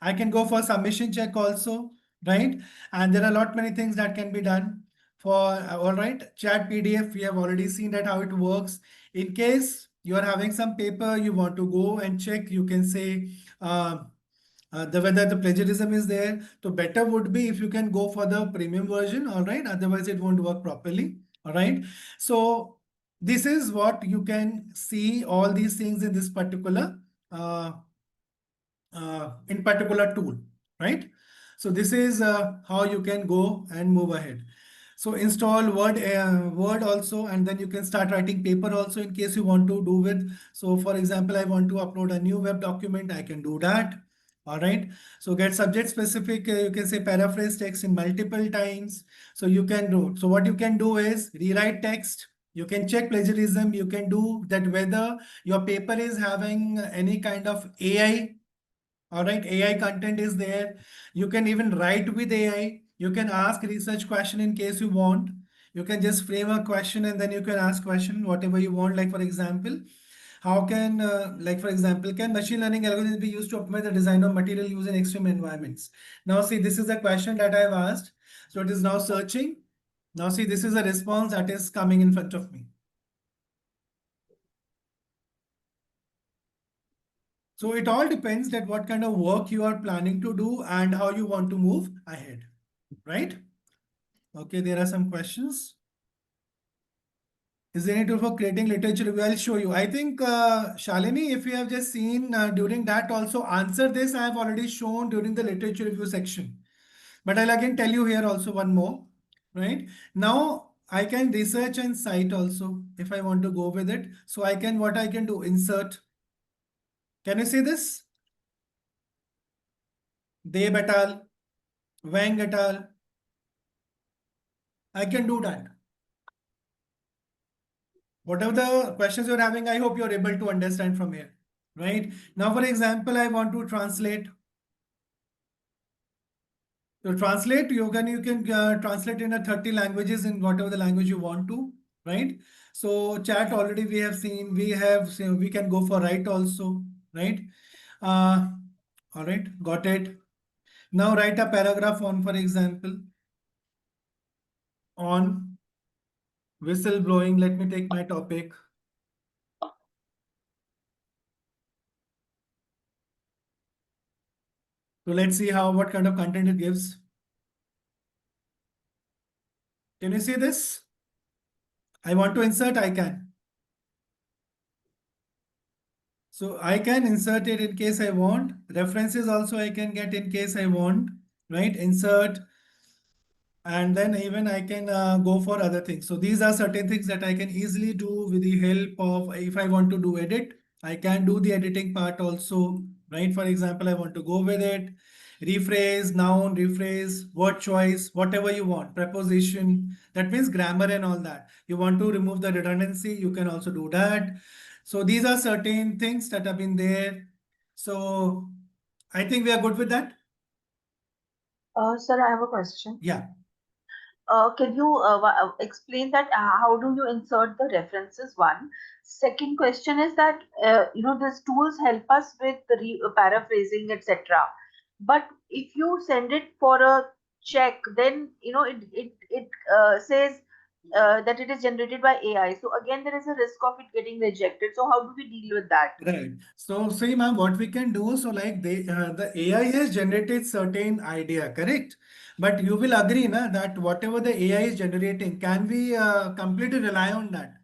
I can go for submission check also, right? And there are a lot many things that can be done for, all right, chat PDF. We have already seen that how it works. In case you are having some paper, you want to go and check, you can say, uh, the whether the plagiarism is there. So better would be if you can go for the premium version, all right? Otherwise it won't work properly, all right? So this is what you can see all these things in this particular uh, in particular tool, right? So this is how you can go and move ahead. So install Word also, and then you can start writing paper also in case you want to do with. So for example, I want to upload a new web document, I can do that. All right. So get subject specific, you can say paraphrase text in multiple times. So you can do. So what you can do is rewrite text. You can check plagiarism. You can do that whether your paper is having any kind of AI. All right, AI content is there. You can even write with AI. You can ask research question in case you want. You can just frame a question and then you can ask question whatever you want. Like for example, how can, like for example, can machine learning algorithms be used to optimize the design of material used in extreme environments? Now see, this is the question that I've asked. So it is now searching. Now see, this is a response that is coming in front of me. So it all depends that what kind of work you are planning to do and how you want to move ahead, right? Okay, there are some questions. Is there any tool for creating literature review? I'll show you. I think, Shalini, if you have just seen during that also answer this, I have already shown during the literature review section. But I'll again tell you here also one more, right? Now I can research and cite also if I want to go with it. So I can, what I can do, insert. Can you see this? Deb et al, Wang et al. I can do that. Whatever the questions you're having, I hope you're able to understand from here, right? Now, for example, I want to translate. To translate, you can translate in a 30 languages in whatever the language you want to, right? So chat already we have seen, we can go for write also, right? Uh, all right, got it. Now write a paragraph on, for example, on whistleblowing. Let me take my topic. So let's see what kind of content it gives. Can you see this? I want to insert, I can. So I can insert it in case I want. References also I can get in case I want, right? Insert. And then even I can go for other things. So these are certain things that I can easily do with the help of, if I want to do edit, I can do the editing part also, right? For example, I want to go with it, rephrase, noun, rephrase, word choice, whatever you want, preposition, that means grammar and all that. You want to remove the redundancy, you can also do that. So these are certain things that have been there. So I think we are good with that. Sir, I have a question. Yeah. Can you explain that how do you insert the references? One. Second question is that these tools help us with the paraphrasing, etc. But if you send it for a check, then it says that it is generated by AI. So again, there is a risk of it getting rejected. So how do we deal with that? Right. So see, ma'am, what we can do, so like the AI has generated certain idea, correct? But you will agree, na, that whatever the AI is generating, can we completely rely on that?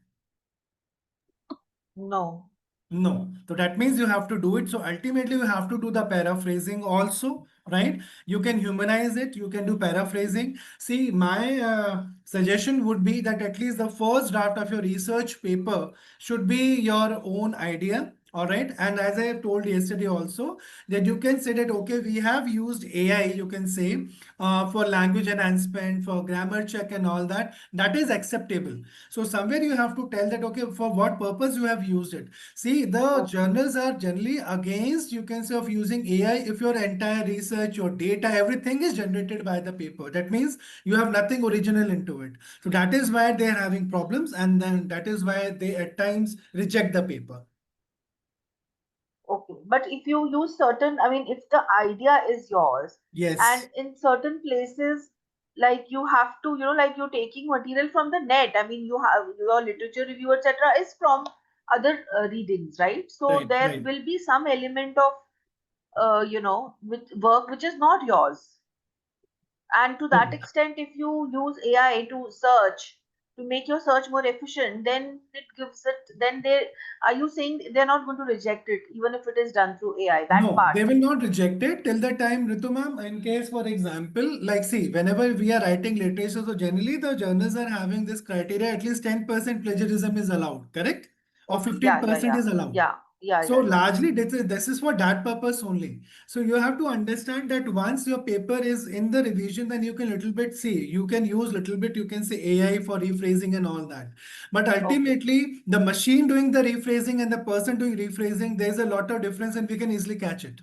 No. No. So that means you have to do it. So ultimately, you have to do the paraphrasing also, right? You can humanize it. You can do paraphrasing. See, my suggestion would be that at least the first draft of your research paper should be your own idea. All right. And as I have told yesterday also, that you can say that, okay, we have used AI, you can say, for language enhancement, for grammar check and all that. That is acceptable. So somewhere you have to tell that, okay, for what purpose you have used it. See, the Okay. journals are generally against, you can say, of using AI if your entire research, your data, everything is generated by the paper. That means you have nothing original into it. So that is why they are having problems, and then that is why they at times reject the paper. Okay, but if you use certain, I mean, if the idea is yours, and Yes, in certain places, like you have to, like you're taking material from the net. I mean, you have your literature review, etc., is from other readings, right? So right, there right. will be some element of, with work which is not yours. And to that No, extent, if you use AI to search, to make your search more efficient, then it gives it, then they, are you saying they're not going to reject it, even if it is done through AI? That no, part. they will not reject it till the time, Ritu ma'am, in case, for example, like see, whenever we are writing literature, so generally the journals are having this criteria, at least 10% plagiarism is allowed, correct? Or Okay, yeah, yeah, 15% yeah, is allowed. yeah. Yeah, So yeah, yeah. largely this is for that purpose only. So you have to understand that once your paper is in the revision, then you can little bit see, you can use little bit, you can say AI for rephrasing and all that. But Okay. ultimately, the machine doing the rephrasing and the person doing rephrasing, there's a lot of difference and we can easily catch it.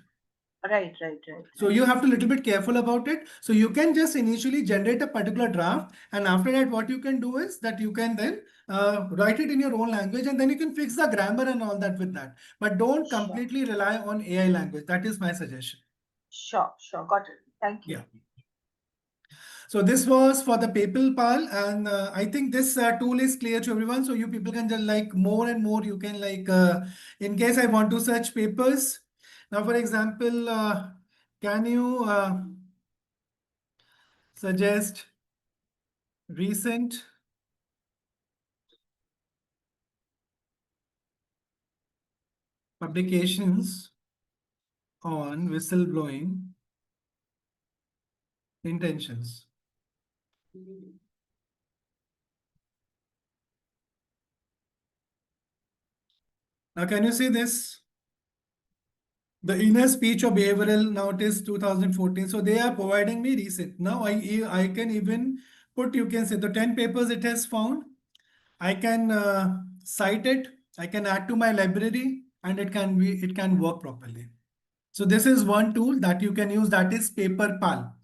Right, right, right, So right. you have to little bit careful about it. So you can just initially generate a particular draft, and after that, what you can do is that you can then write it in your own language, and then you can fix the grammar and all that with that. But don't Sure, completely rely on AI language. That is my suggestion. sure, sure. Got it. Thank you. Yeah. So this was for the PayPal pal, and I think this tool is clear to everyone. So you people can just like more and more. You can like in case I want to search papers. Now, for example, can you suggest recent publications on whistleblowing intentions? Now, can you see this? The inner speech or behavioral, now it is 2014. So they are providing me recent. Now I can even put, you can say the 10 papers it has found. I can cite it. I can add to my library and it can work properly. So this is one tool that you can use, that is PaperPal,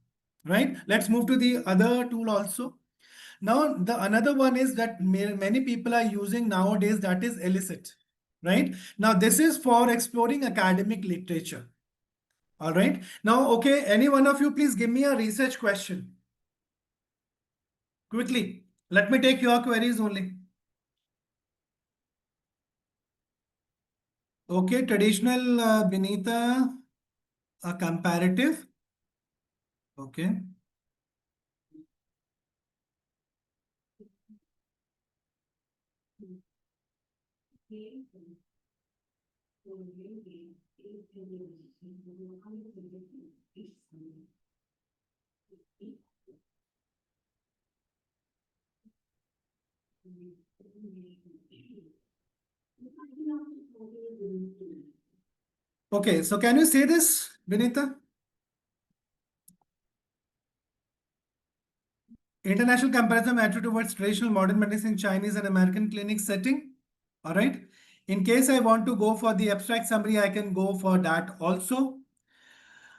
right? Let's move to the other tool also. Now, the another one is that many people are using nowadays, that is Elicit, right? Now, this is for exploring academic literature. All right. Now, okay, any one of you, please give me a research question quickly. Let me take your queries only. Okay, traditional Benita, a comparative. Okay. Okay, so can you say this, Benita? International comparison matter towards traditional modern medicine, Chinese and American clinic setting. All right. In case I want to go for the abstract summary, I can go for that also.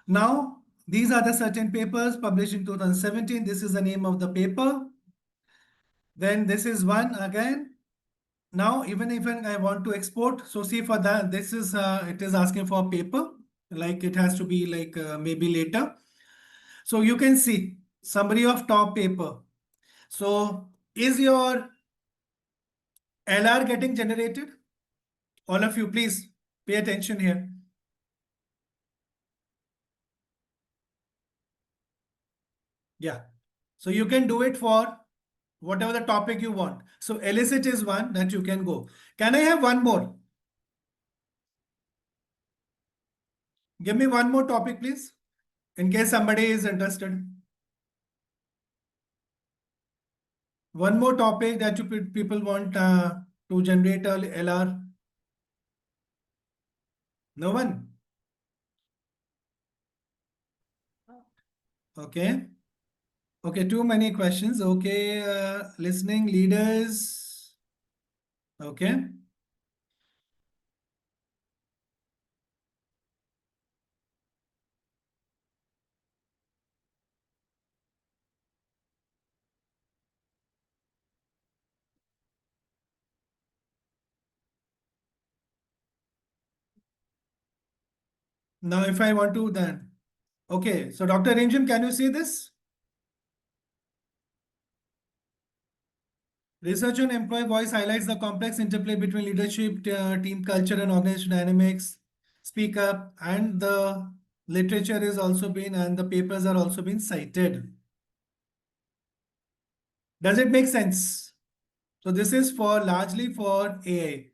Now, these are the certain papers published in 2017. This is the name of the paper. Then this is one again. Now, even if I want to export, so see for that, this is, it is asking for paper, like it has to be like maybe later. So you can see summary of top paper. So is your LR getting generated? All of you, please pay attention here. Yeah. So you can do it for whatever the topic you want. So elicit is one that you can go. Can I have one more? Give me one more topic, please, in case somebody is interested. One more topic that you people want to generate a LR. No one? Okay. Okay, too many questions. Okay, listening leaders. Okay. Now, if I want to then. Okay, so Dr. Ranjan, can you see this? Research on employee voice highlights the complex interplay between leadership, team culture, and organization dynamics. Speak up, and the literature is also been, and the papers are also been cited. Does it make sense? So this is for largely for AI.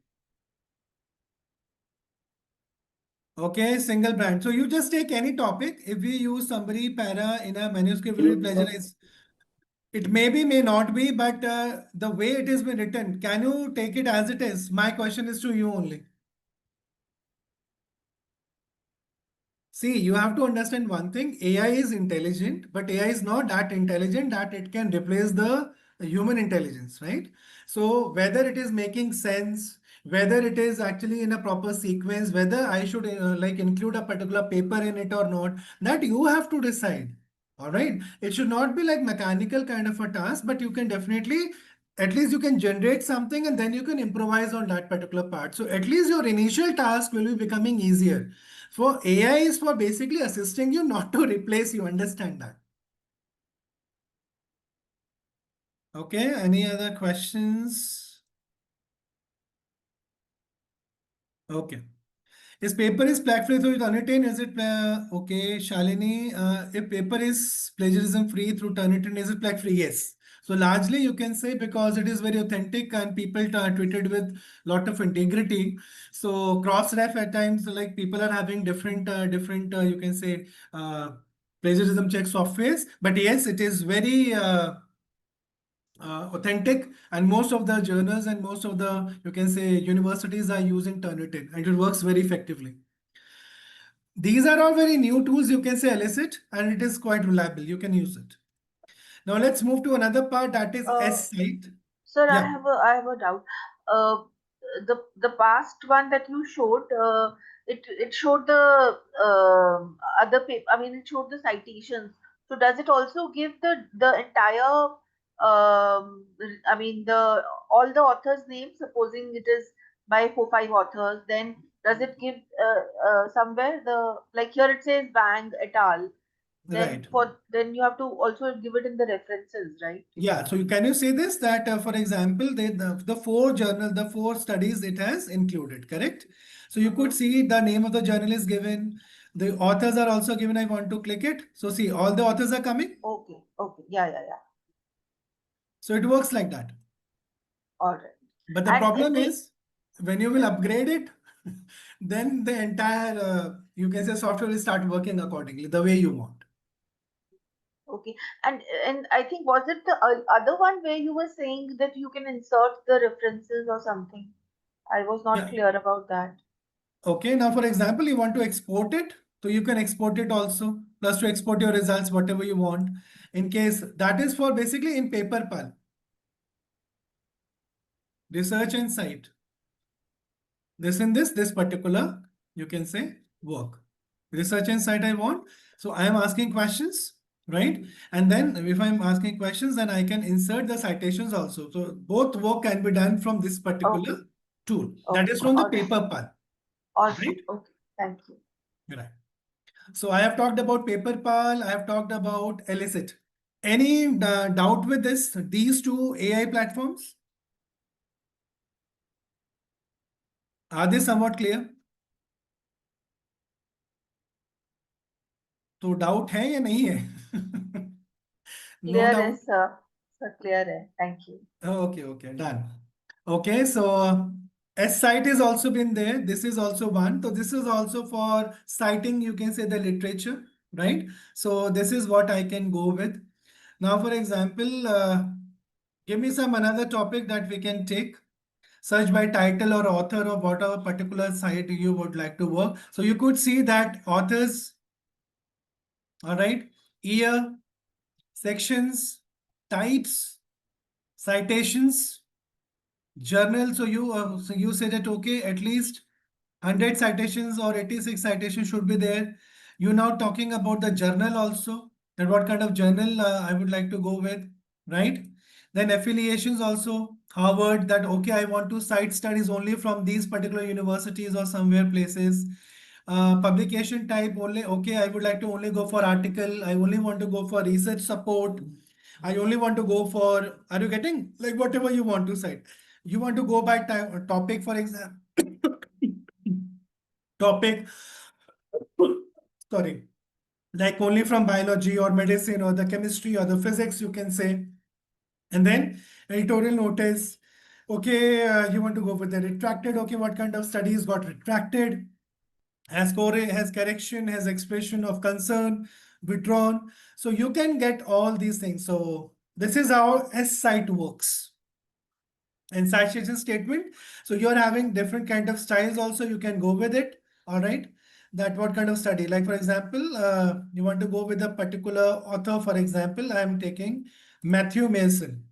Okay, single brand. So you just take any topic. If we use summary para in a manuscript, will be plagiarized. It may be, may not be, but the way it has been written, can you take it as it is? My question is to you only. See, you have to understand one thing. AI is intelligent, but AI is not that intelligent that it can replace the human intelligence, right? So whether it is making sense, whether it is actually in a proper sequence, whether I should like include a particular paper in it or not, that you have to decide. All right. It should not be like mechanical kind of a task, but you can definitely, at least you can generate something and then you can improvise on that particular part. So at least your initial task will be becoming easier. For AI is for basically assisting you, not to replace you. Understand that? Okay. Any other questions? Okay. If paper is plaque free through Turnitin, is it okay, Shalini? If paper is plagiarism free through Turnitin, is it plaque free? Yes. So largely you can say because it is very authentic and people treat it with lot of integrity. So cross ref at times like people are having different you can say plagiarism check softwares. But yes, it is very authentic, and most of the journals and most of the you can say universities are using Turnitin and it works very effectively. These are all very new tools, you can say illicit, and it is quite reliable. You can use it. Now let's move to another part, that is Uh, S site. Sir, Yeah, I have a doubt. Uh, the past one that you showed, it showed the other paper. I mean, it showed the citations. So does it also give the entire? I mean, the all the authors' names. Supposing it is by 4 5 authors, then does it give somewhere the, like here it says Bang et al. right. Then you have to also give it in the references, right? Yeah, so can you say this that for example, the four journal, the four studies it has included, correct? So you could Mm-hmm. see the name of the journal is given. The authors are also given. I want to click it. So see, all the authors are coming. Okay, okay, yeah, yeah, yeah. So it works like that. All right. But the And in problem the is when you will upgrade it, then the entire you can say software will start working accordingly the way you want. okay, and I think was it the other one where you were saying that you can insert the references or something? I was not Yeah. clear about that. Okay. Now, for example, you want to export it. So you can export it also. Plus to export your results, whatever you want. In case that is for basically in PaperPal, research and site. This particular, you can say work. Research and site I want. So I am asking questions, right? And then if I'm asking questions, then I can insert the citations also. So both work can be done from this particular Okay, tool. That okay, is from the all right, PaperPal, all right, right? okay, thank you. Right. So I have talked about PaperPal. I have talked about Elicit. Any doubt with this? These two AI platforms, are they somewhat clear? तो doubt है या नहीं है? No Clear doubt. is sir, clear है. Thank you. Okay, okay, done. Okay, so S site is also been there. This is also one. So this is also for citing, you can say the literature, right? So this is what I can go with. Now, for example, give me some another topic that we can take. Search by title or author or whatever particular site you would like to work. So you could see that authors, all right, year, sections, types, citations, journal. So you say that okay, at least 100 citations or 86 citations should be there. You now talking about the journal also, that what kind of journal I would like to go with, right? Then affiliations also, Harvard, that okay, I want to cite studies only from these particular universities or somewhere places. Publication type only, okay, I would like to only go for article. I only want to go for research support. I only want to go for, are you getting like whatever you want to cite? You want to go by topic, for example, topic, sorry, like only from biology or medicine or the chemistry or the physics, you can say. And then editorial notice. Okay, you want to go with the retracted. Okay, what kind of studies got retracted? Has correction, has expression of concern, withdrawn. So you can get all these things. So this is how S site works. And citation statement. So you're having different kind of styles also. You can go with it. All right. that what kind of study. Like for example, you want to go with a particular author. For example, I am taking Matthew Mason.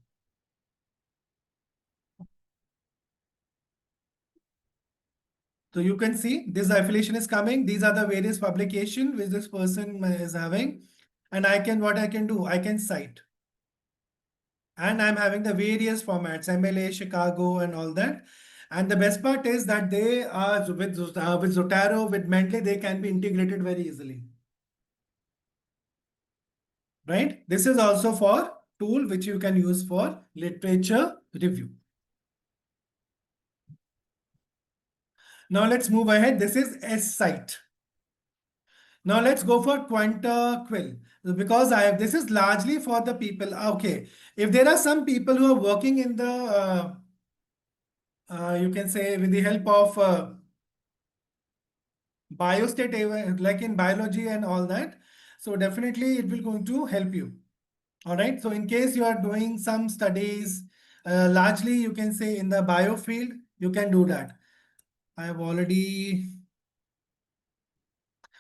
So you can see this affiliation is coming. These are the various publication which this person is having. And what I can do, I can cite. And I'm having the various formats, MLA, Chicago, and all that. And the best part is that they are with Zotero, with Mendeley, they can be integrated very easily. Right? This is also for tool which you can use for literature review. Now let's move ahead. This is S-Site. Now let's go for QuantaQuil because this is largely for the people. Okay, if there are some people who are working in the you can say with the help of biostat, like in biology and all that, so definitely it will going to help you. All right. So in case you are doing some studies, largely you can say in the bio field, you can do that. I have already.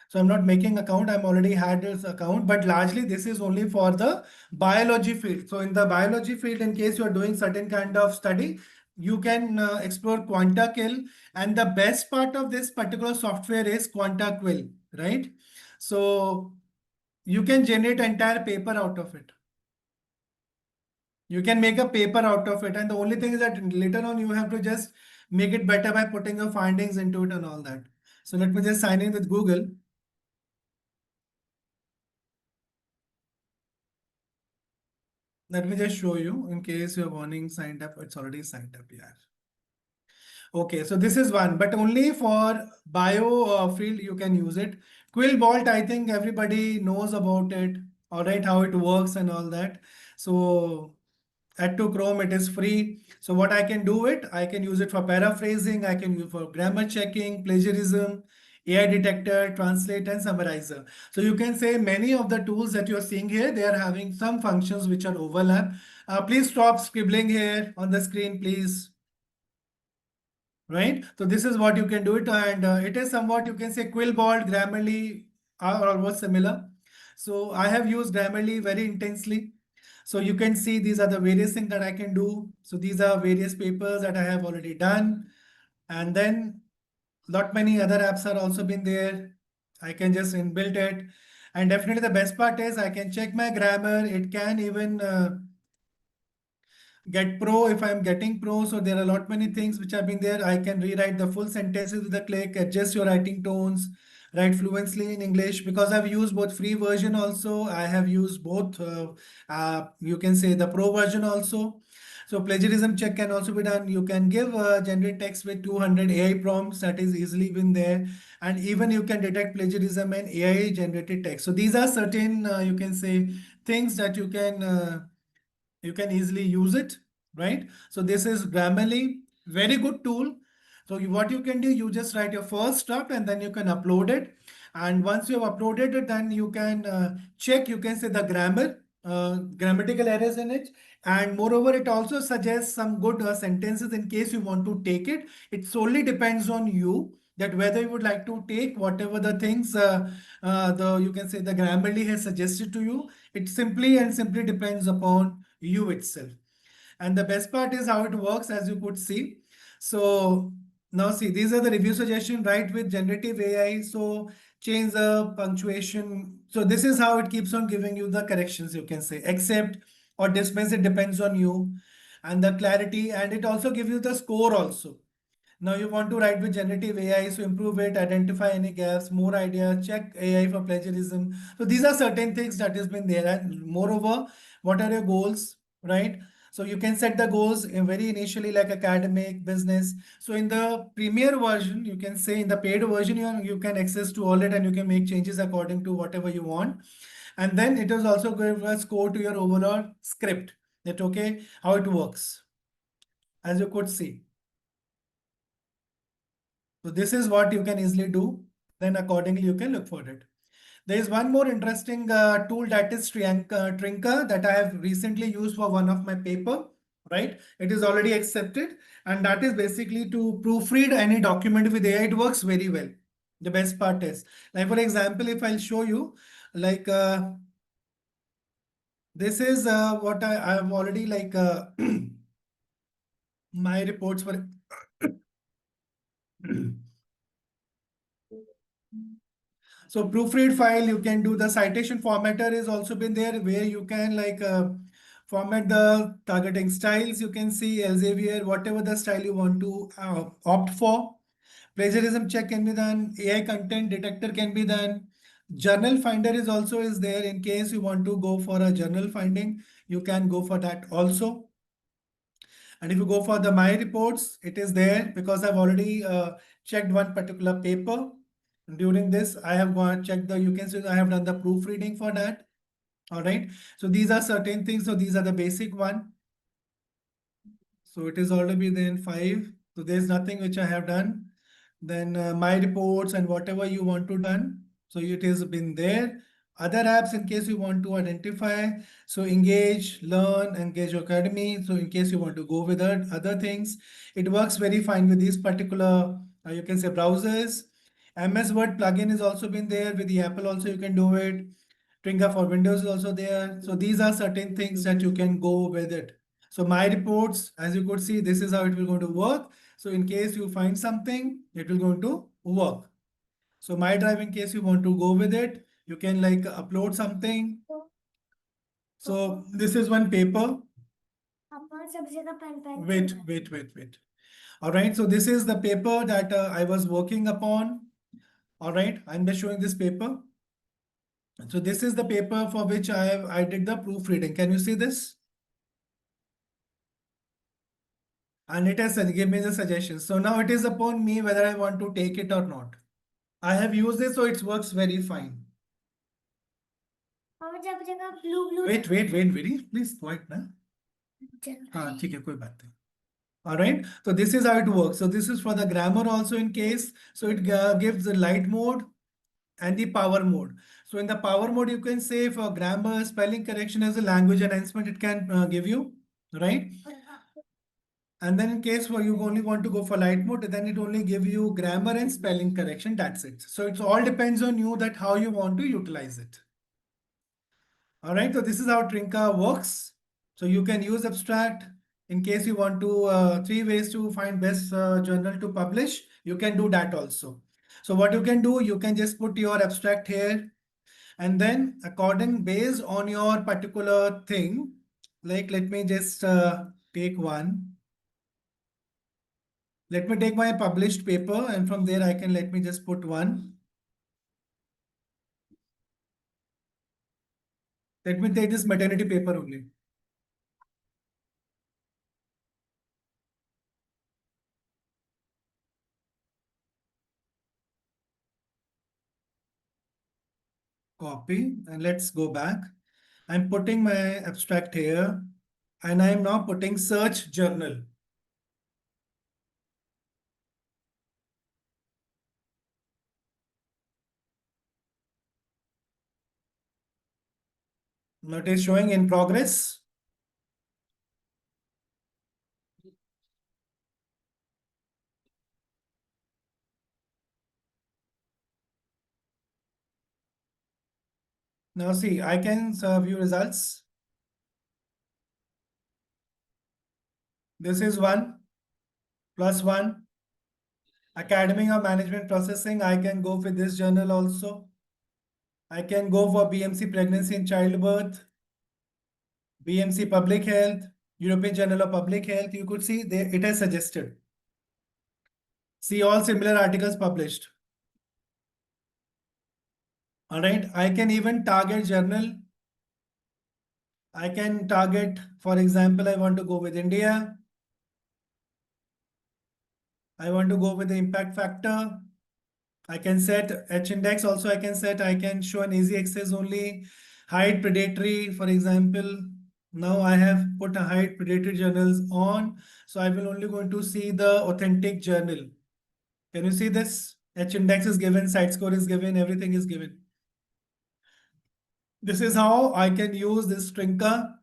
So I'm not making account. I'm already had this account, but largely this is only for the biology field. So in the biology field, in case you are doing certain kind of study, you can explore QuantaQuil. And the best part of this particular software is QuantaQuil, right? So you can generate entire paper out of it. You can make a paper out of it. And the only thing is that later on you have to just make it better by putting your findings into it and all that. So let me just sign in with Google. Let me just show you in case your warning signed up. It's already signed up. Yeah. Okay, so this is one, but only for bio field you can use it. Quill Vault, I think everybody knows about it. All right, how it works and all that. So add to Chrome, it is free. So what I can do it, I can use it for paraphrasing, I can use for grammar checking, plagiarism, AI detector, translate, and summarizer. So you can say many of the tools that you're seeing here, they are having some functions which are overlap. Please stop scribbling here on the screen, please. Right? So this is what you can do it, and it is somewhat you can say Quillbot, Grammarly are almost similar. So I have used Grammarly very intensely. So you can see these are the various things that I can do. So these are various papers that I have already done. And then lot many other apps are also been there. I can just inbuilt it. And definitely the best part is I can check my grammar. It can even get pro if I'm getting pro. So there are a lot many things which have been there. I can rewrite the full sentences with a click, adjust your writing tones, write fluently in English because I've used both free version also. I have used both, you can say the pro version also. So plagiarism check can also be done. You can give generate text with 200 AI prompts that is easily been there. And even you can detect plagiarism and AI generated text. So these are certain, you can say things that you can easily use it, right? So this is Grammarly, very good tool. So what you can do, you just write your first draft and then you can upload it. And once you have uploaded it, then you can check, you can say the grammatical errors in it. And moreover, it also suggests some good sentences in case you want to take it. It solely depends on you that whether you would like to take whatever the things you can say the Grammarly has suggested to you. It simply depends upon you itself. And the best part is how it works, as you could see. So now see, these are the review suggestion, right, with generative AI. So change the punctuation. So this is how it keeps on giving you the corrections, you can say, accept or dismiss, it depends on you. And the clarity, and it also gives you the score also. Now you want to write with generative AI, so improve it, identify any gaps, more ideas, check AI for plagiarism. So these are certain things that has been there. And moreover, what are your goals, right? So you can set the goals in very initially like academic, business. So in the premier version, you can say in the paid version, you can access to all it and you can make changes according to whatever you want. And then it is also give a score to your overall script that, okay, how it works, as you could see. So this is what you can easily do. Then accordingly, you can look for it. There is one more interesting tool that is Trinker that I have recently used for one of my paper, right? It is already accepted. And that is basically to proofread any document with AI. It works very well. The best part is, like for example, if I'll show you, like this is what I have already like my reports were. So proofread file, you can do the citation formatter is also been there where you can like format the targeting styles. You can see Elsevier, whatever the style you want to opt for. Plagiarism check can be done. AI content detector can be done. Journal finder is also is there in case you want to go for a journal finding. You can go for that also. And if you go for the my reports, it is there because I've already checked one particular paper. During this, I have gone checked the, you can see I have done the proofreading for that. All right. So these are certain things. So these are the basic one. So it is already there in 5. So there's nothing which I have done. Then my reports and whatever you want to done. So it has been there. Other apps in case you want to identify. So engage, learn, engage academy. So in case you want to go with that, other things, it works very fine with these particular, you can say browsers. MS Word plugin is also been there with the Apple also you can do it. Tringa for Windows is also there. So these are certain things that you can go with it. So my reports, as you could see, this is how it will going to work. So in case you find something, it will going to work. So my drive, in case you want to go with it, you can like upload something. So this is one paper. Wait. All right. So this is the paper that I was working upon. All right. I'm just showing this paper. So this is the paper for which I did the proofreading. Can you see this? And it has give me the suggestions. So now it is upon me whether I want to take it or not. I have used it, so it works very fine. Wait, very please wait ना. हाँ ठीक है कोई बात नहीं. All right. So this is how it works. So this is for the grammar also in case. So it gives the light mode and the power mode. So in the power mode, you can say for grammar, spelling correction as a language enhancement, it can give you, right? And then in case where you only want to go for light mode, then it only give you grammar and spelling correction. That's it. So it all depends on you that how you want to utilize it. All right. So this is how Trinka works. So you can use abstract in case you want to 3 ways to find best journal to publish. You can do that also. So what you can do, you can just put your abstract here, and then according based on your particular thing, like let me just take one. Let me take my published paper, and from there I can let me just put one. Let me take this maternity paper only. Copy, and let's go back. I'm putting my abstract here, and I'm now putting search journal. Now it is showing in progress. Now see, I can view results. This is 1 plus 1. Academy of Management Processing, I can go with this journal also. I can go for BMC Pregnancy and Childbirth, BMC Public Health, European Journal of Public Health. You could see there it has suggested. See all similar articles published. All right. I can even target journal. I can target, for example, I want to go with India. I want to go with the impact factor. I can set H index also. I can set, I can show an easy access only. Hide predatory, for example. Now I have put a hide predatory journals on. So I will only going to see the authentic journal. Can you see this? H index is given, site score is given, everything is given. This is how I can use this Trinka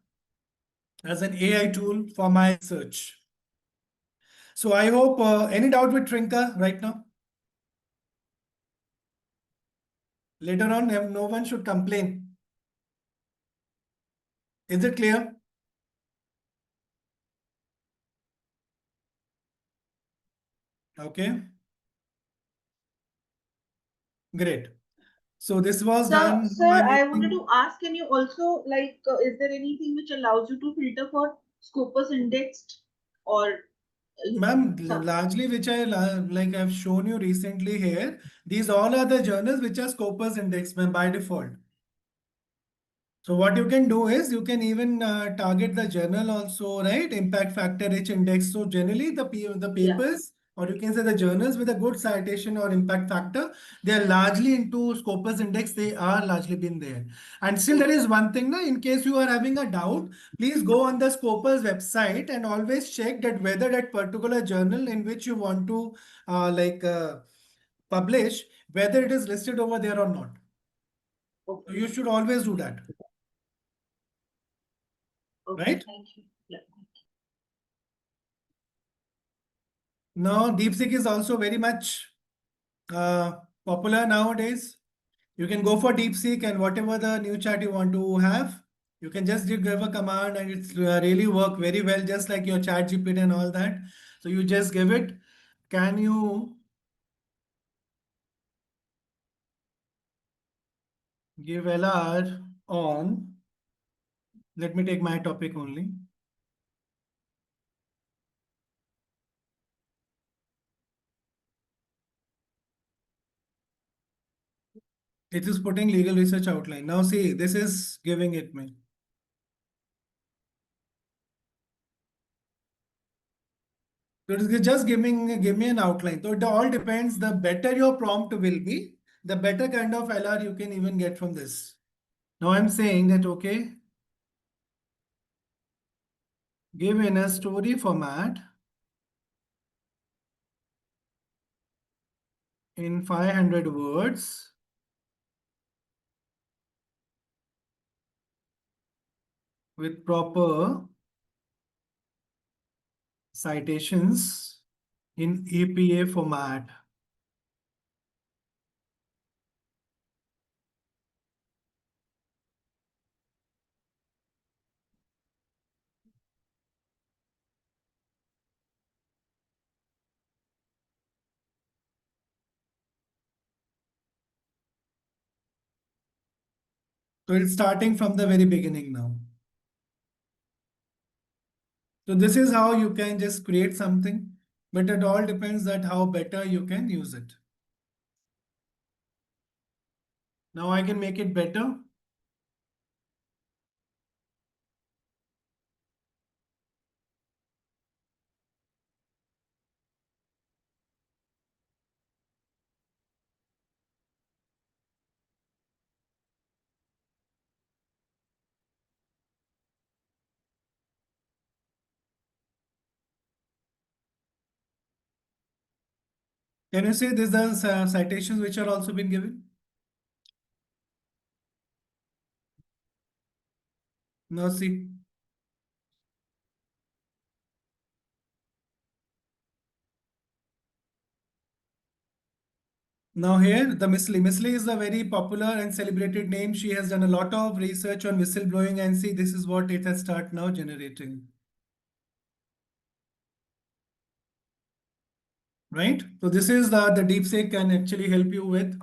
as an AI tool for my search. So I hope any doubt with Trinka right now? Later on, no one should complain. Is it clear? Okay, great. So this was So, done by sir, I wanted making. to ask, can you also like, is there anything which allows you to filter for Scopus indexed or Ma'am, some? largely which like I've shown you recently here, these all are the journals which are Scopus index, ma'am, by default. So what you can do is you can even target the journal also, right? Impact factor rich index. So generally the Yeah. papers, or you can say the journals with a good citation or impact factor, they are largely into Scopus index. They are largely been there. And still there Okay. is one thing, na, in case you are having a doubt, please go on the Scopus website and always check that whether that particular journal in which you want to publish, whether it is listed over there or not. So Okay. you should always do that, Okay. right? Thank you. Yeah. Now, DeepSeek is also very much uh, popular nowadays. You can go for DeepSeek and whatever the new chat you want to have, you can just give a command and it's really work very well, just like your chat GPT and all that. So you just give it. Can you give LR on? Let me take my topic only. It is putting legal research outline. Now see, this is giving it me. So it is just give me an outline. So it all depends. The better your prompt will be, the better kind of LR you can even get from this. Now I'm saying that okay, give in a story format in 500 words with proper citations in APA format. So it's starting from the very beginning now. So this is how you can just create something, but it all depends that how better you can use it. Now I can make it better. Can you say these are citations which are also been given? Now see. Now here, the Misli. Misli is a very popular and celebrated name. She has done a lot of research on whistleblowing and see this is what it has start now generating. Right? So this is the DeepSeek can actually help you with.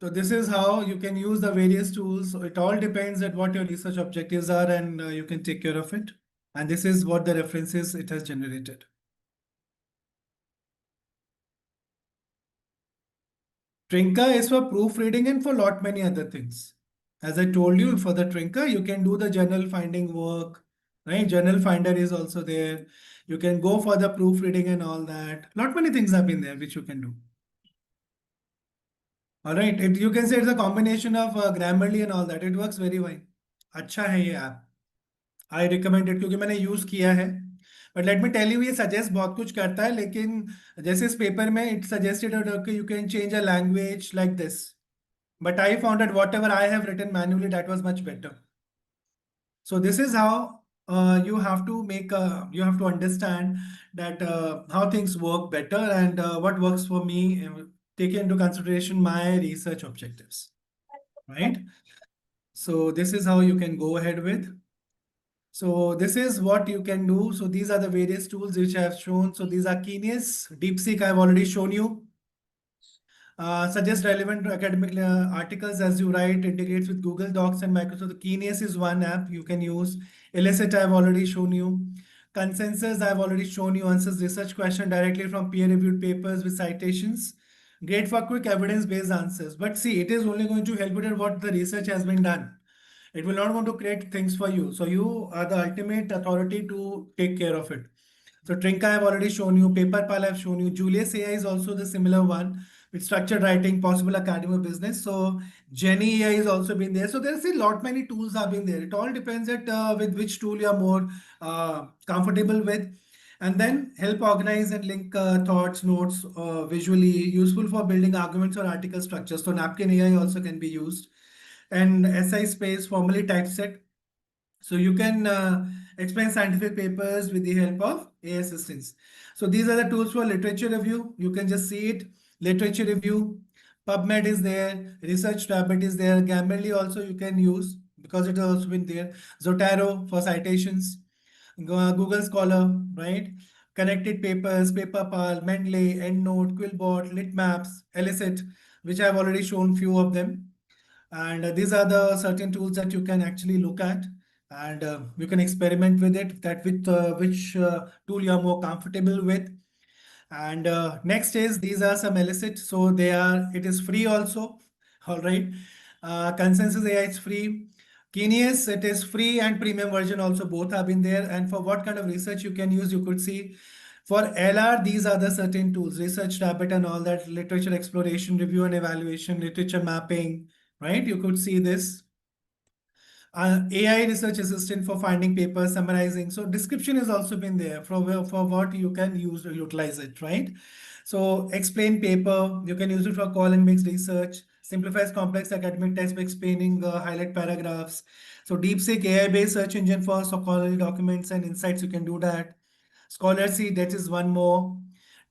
So this is how you can use the various tools. So it all depends at what your research objectives are and you can take care of it. And this is what the references it has generated. Trinka is for proofreading and for lot many other things. As I told you, for the Trinka, you can do the journal finding work, right? Journal finder is also there. You can go for the proofreading and all that. Lot many things have been there which you can do. All right, you can say it's a combination of Grammarly and all that. It works very well. अच्छा है ये app. I recommend it क्योंकि मैंने use किया है. But let me tell you, ये suggest बहुत कुछ करता है लेकिन जैसे इस पेपर में it suggested that okay, you can change a language like this. But I found that whatever I have written manually, that was much better. So this is how you have to you have to understand that how things work better and what works for me, take into consideration my research objectives, right? So this is how you can go ahead with. So this is what you can do. So these are the various tools which I have shown. So these are Kenius, DeepSeek I've already shown you. Suggest relevant academic articles as you write, integrates with Google Docs and Microsoft. Kenius is one app you can use. Elicit I've already shown you. Consensus I've already shown you, answers research question directly from peer-reviewed papers with citations. Great for quick evidence-based answers. But see, it is only going to help you at what the research has been done. It will not going to create things for you. So you are the ultimate authority to take care of it. So Trinka I've already shown you, PaperPal I've shown you, Julius AI is also the similar one with structured writing, possible academic business. So Jenny AI is also been there. So there's a lot many tools have been there. It all depends at with which tool you are more comfortable with. And then help organize and link thoughts, notes visually, useful for building arguments or article structures. So Napkin AI also can be used. And SI space formally typeset. So you can explain scientific papers with the help of AI assistants. So these are the tools for literature review. You can just see it. Literature review, PubMed is there, Research Rabbit is there, Grammarly also you can use because it has also been there. Zotero for citations, Google Scholar, right? Connected papers, PaperPal, Mendeley, EndNote, Quillbot, Litmaps, Elicit, which I have already shown few of them. And these are the certain tools that you can actually look at, and you can experiment with it, that with which tool you are more comfortable with. And next is, these are some illicit, so it is free also. All right. Consensus AI is free. Kenius, it is free and premium version also, both have been there. And for what kind of research you can use, you could see for LR, these are the certain tools, Research Rabbit and all that, literature exploration, review and evaluation, literature mapping, right? You could see this. AI research assistant for finding papers, summarizing. So description has also been there for what you can use or utilize it, right? So explain paper, you can use it for call and mix research, simplifies complex academic text by explaining highlight paragraphs. So DeepSeek AI-based search engine for scholarly documents and insights, you can do that. Scholarly, that is one more.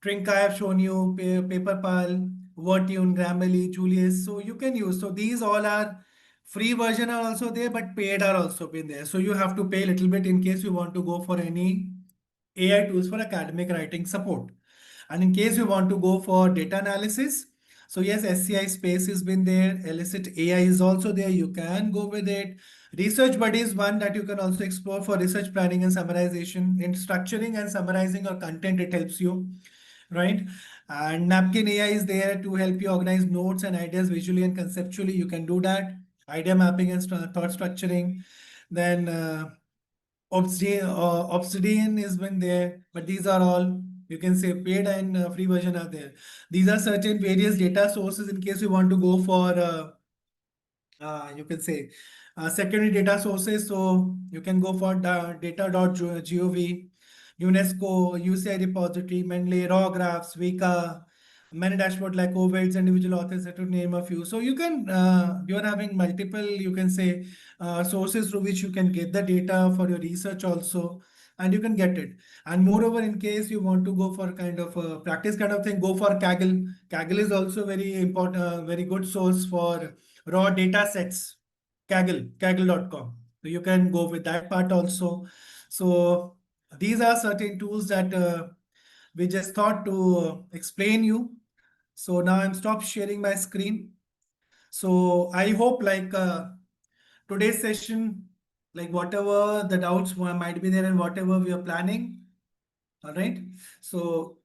Trinka, I have shown you, PaperPal, Wordtune, Grammarly, Julius. So you can use. So these all are free version are also there, but paid are also been there. So you have to pay a little bit in case you want to go for any AI tools for academic writing support. And in case you want to go for data analysis, so yes, SCI space has been there. Elicit AI is also there. You can go with it. Research Buddy is one that you can also explore for research planning and summarization. In structuring and summarizing your content, it helps you, right? And Napkin AI is there to help you organize notes and ideas visually and conceptually. You can do that. Idea mapping and thought structuring. Then Obsidian has been there, but these are all, you can say, paid and free version are there. These are certain various data sources in case you want to go for you can say secondary data sources. So you can go for data.gov, UNESCO, UCI repository, Mendeley, raw graphs, Vika, many dashboard like COVIDs, individual authors, to name a few. So you can, you're having multiple, you can say, sources through which you can get the data for your research also, and you can get it. And moreover, in case you want to go for kind of a practice kind of thing, go for Kaggle. Kaggle is also very important, very good source for raw data sets. Kaggle.com. So you can go with that part also. So these are certain tools that we just thought to explain you. So now I'm stopped sharing my screen. So I hope like today's session, like whatever the doubts might be there and whatever we are planning. All right. So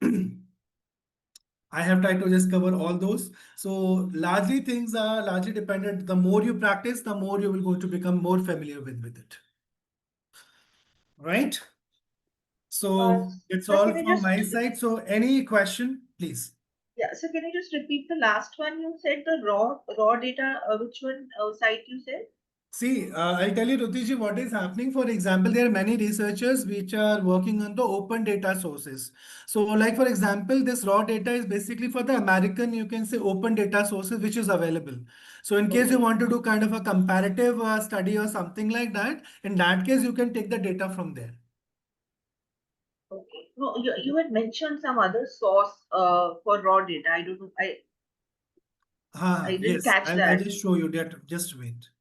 I have tried to just cover all those. So largely things are largely dependent. The more you practice, the more you will going to become more familiar with it. Right? Uh, So it's Sir, all can you from just my side. So any question, please. yeah, so can you just repeat the last one you said, the raw data, which one site you said? See, I'll tell you, Rutiji, what is happening. For example, there are many researchers which are working on the open data sources. So, like for example, this raw data is basically for the American, you can say, open data sources which is available. So, in case you Okay. want to do kind of a comparative study or something like that, in that case, you can take the data from there. Okay. No, you had mentioned some other source for raw data. I don't know. I didn't Yes, catch I'll that. just show you that. Just wait.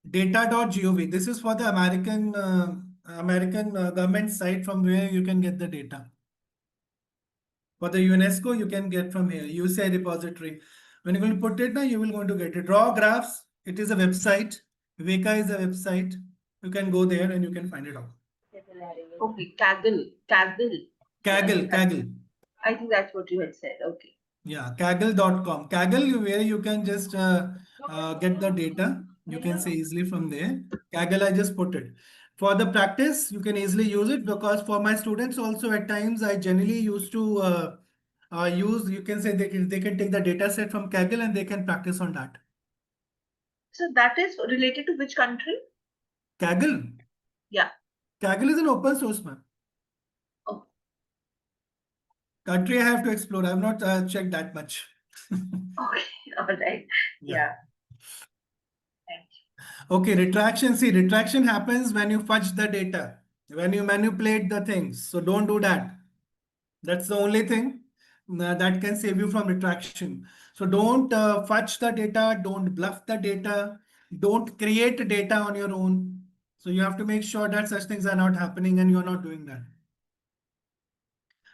Data.gov. This is for the American government site from where you can get the data. For the UNESCO, you can get from here. USA repository. When you're going to put it now, you will going to get it. Raw graphs. It is a website. Vika is a website. You can go there and you can find it out. Okay, Kaggle. I Kaggle, think that Kaggle. I think that's what you had said. Okay. Yeah, Kaggle.com. Kaggle, where you can just get the data. You can see easily from there. Kaggle, I just put it. For the practice, you can easily use it because for my students also at times I generally used to use, you can say they can take the data set from Kaggle and they can practice on that. So that is related to which country? Kaggle. Yeah. Kaggle is an open source, man. Oh, Country I have to explore. I have not checked that much. okay. All right. Yeah. Yeah. Thank Okay, retraction. See, retraction happens when you fudge the data, when you manipulate the things. So don't do that. That's the only thing that can save you from retraction. So don't fudge the data, don't bluff the data, don't create data on your own. So you have to make sure that such things are not happening and you're not doing that.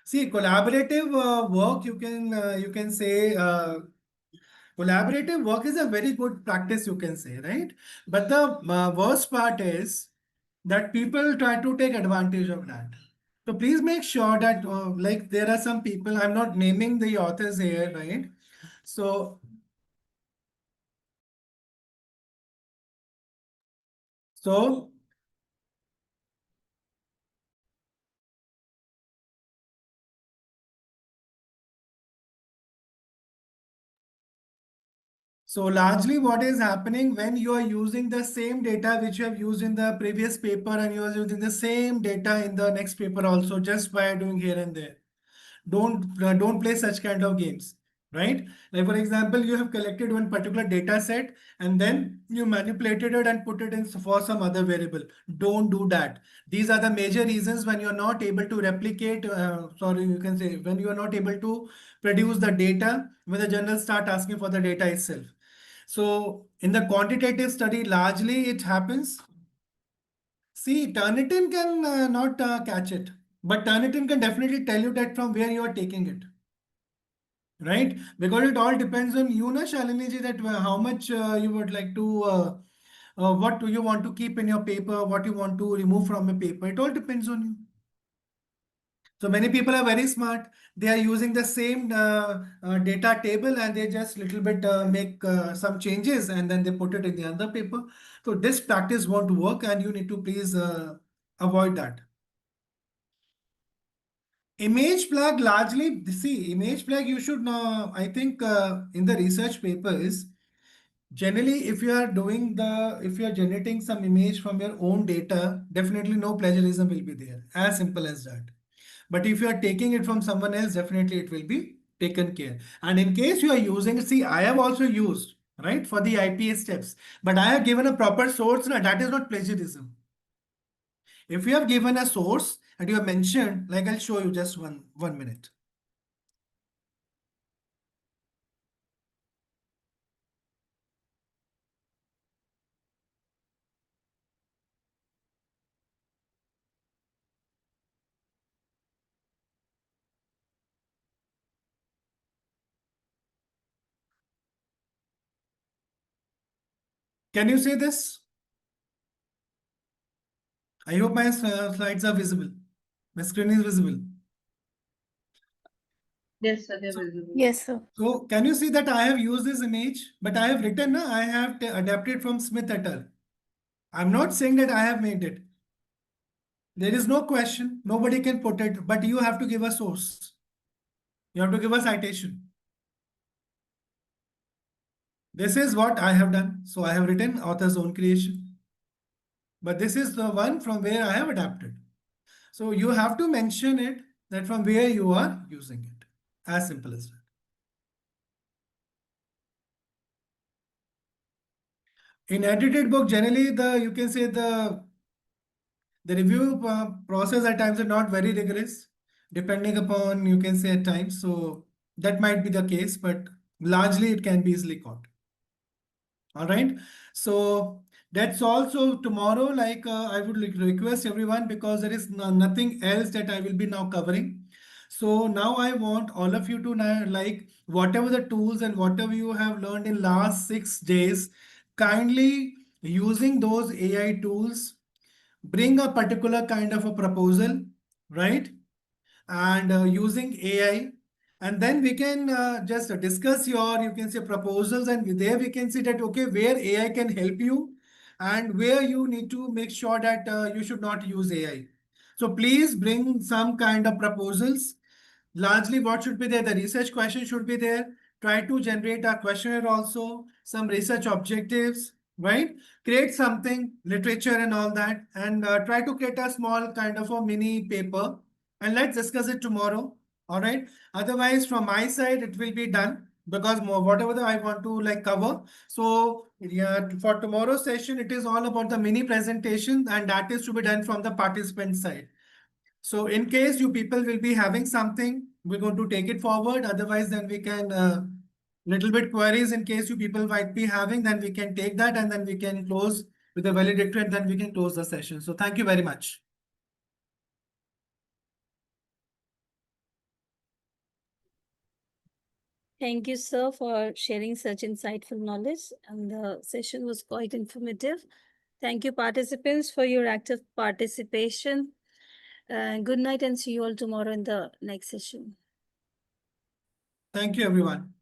See, collaborative work, you can say collaborative work is a very good practice, you can say, right? But the worst part is that people try to take advantage of that. So please make sure that, like, there are some people, I'm not naming the authors here, right? So, so, so largely what is happening when you are using the same data which you have used in the previous paper and you are using the same data in the next paper also just by doing here and there. Don't play such kind of games, right? Like for example, you have collected one particular data set and then you manipulated it and put it in for some other variable. Don't do that. These are the major reasons when you're not able to replicate, sorry, you can say when you are not able to produce the data when the journals start asking for the data itself. So in the quantitative study, largely it happens. See, Turnitin can not catch it, but Turnitin can definitely tell you that from where you are taking it, right? Because it all depends on you, na Shalini ji, that how much you would like to, what do you want to keep in your paper, what you want to remove from a paper. It all depends on you. So many people are very smart. They are using the same data table and they just little bit make some changes and then they put it in the other paper. So this practice won't work and you need to please avoid that. Image plug largely, see, image plug you should know, I think in the research papers, generally if you are generating some image from your own data, definitely no plagiarism will be there. As simple as that. But if you are taking it from someone else, definitely it will be taken care. And in case you are using, see, I have also used, right, for the IPA steps, but I have given a proper source, now that is not plagiarism. If you have given a source and you have mentioned, like I'll show you just one minute. Can you see this? I hope my slides are visible. My screen is visible. Yes, sir, they're So, visible. Yes, sir. so can you see that I have used this image, but I have written, I have adapted from Smith et al. I'm not saying that I have made it. There is no question. Nobody can put it, but you have to give a source. You have to give a citation. This is what I have done. So I have written author's own creation. But this is the one from where I have adapted. So you have to mention it that from where you are using it. As simple as that. In edited book, generally you can say the review process at times is not very rigorous, depending upon you can say at times. So that might be the case, but largely it can be easily caught. All right. So that's also tomorrow. Like I would request everyone because there is nothing else that I will be now covering. So now I want all of you to now, like whatever the tools and whatever you have learned in last 6 days, kindly using those AI tools, bring a particular kind of a proposal, right? And using AI, and then we can just discuss your, you can say proposals, and there we can see that, okay, where AI can help you and where you need to make sure that you should not use AI. So please bring some kind of proposals. Largely what should be there? The research question should be there. Try to generate a questionnaire also, some research objectives, right? Create something, literature and all that, and try to create a small kind of a mini paper and let's discuss it tomorrow. All right. Otherwise, from my side, it will be done because more whatever I want to like cover. So yeah, for tomorrow's session, it is all about the mini presentation, and that is to be done from the participant side. So in case you people will be having something, we're going to take it forward. Otherwise, then we can little bit queries in case you people might be having, then we can take that and then we can close with the valedictory and then we can close the session. So thank you very much. Thank you, sir, for sharing such insightful knowledge. And the session was quite informative. Thank you, participants, for your active participation. Good night and see you all tomorrow in the next session. Thank you, everyone.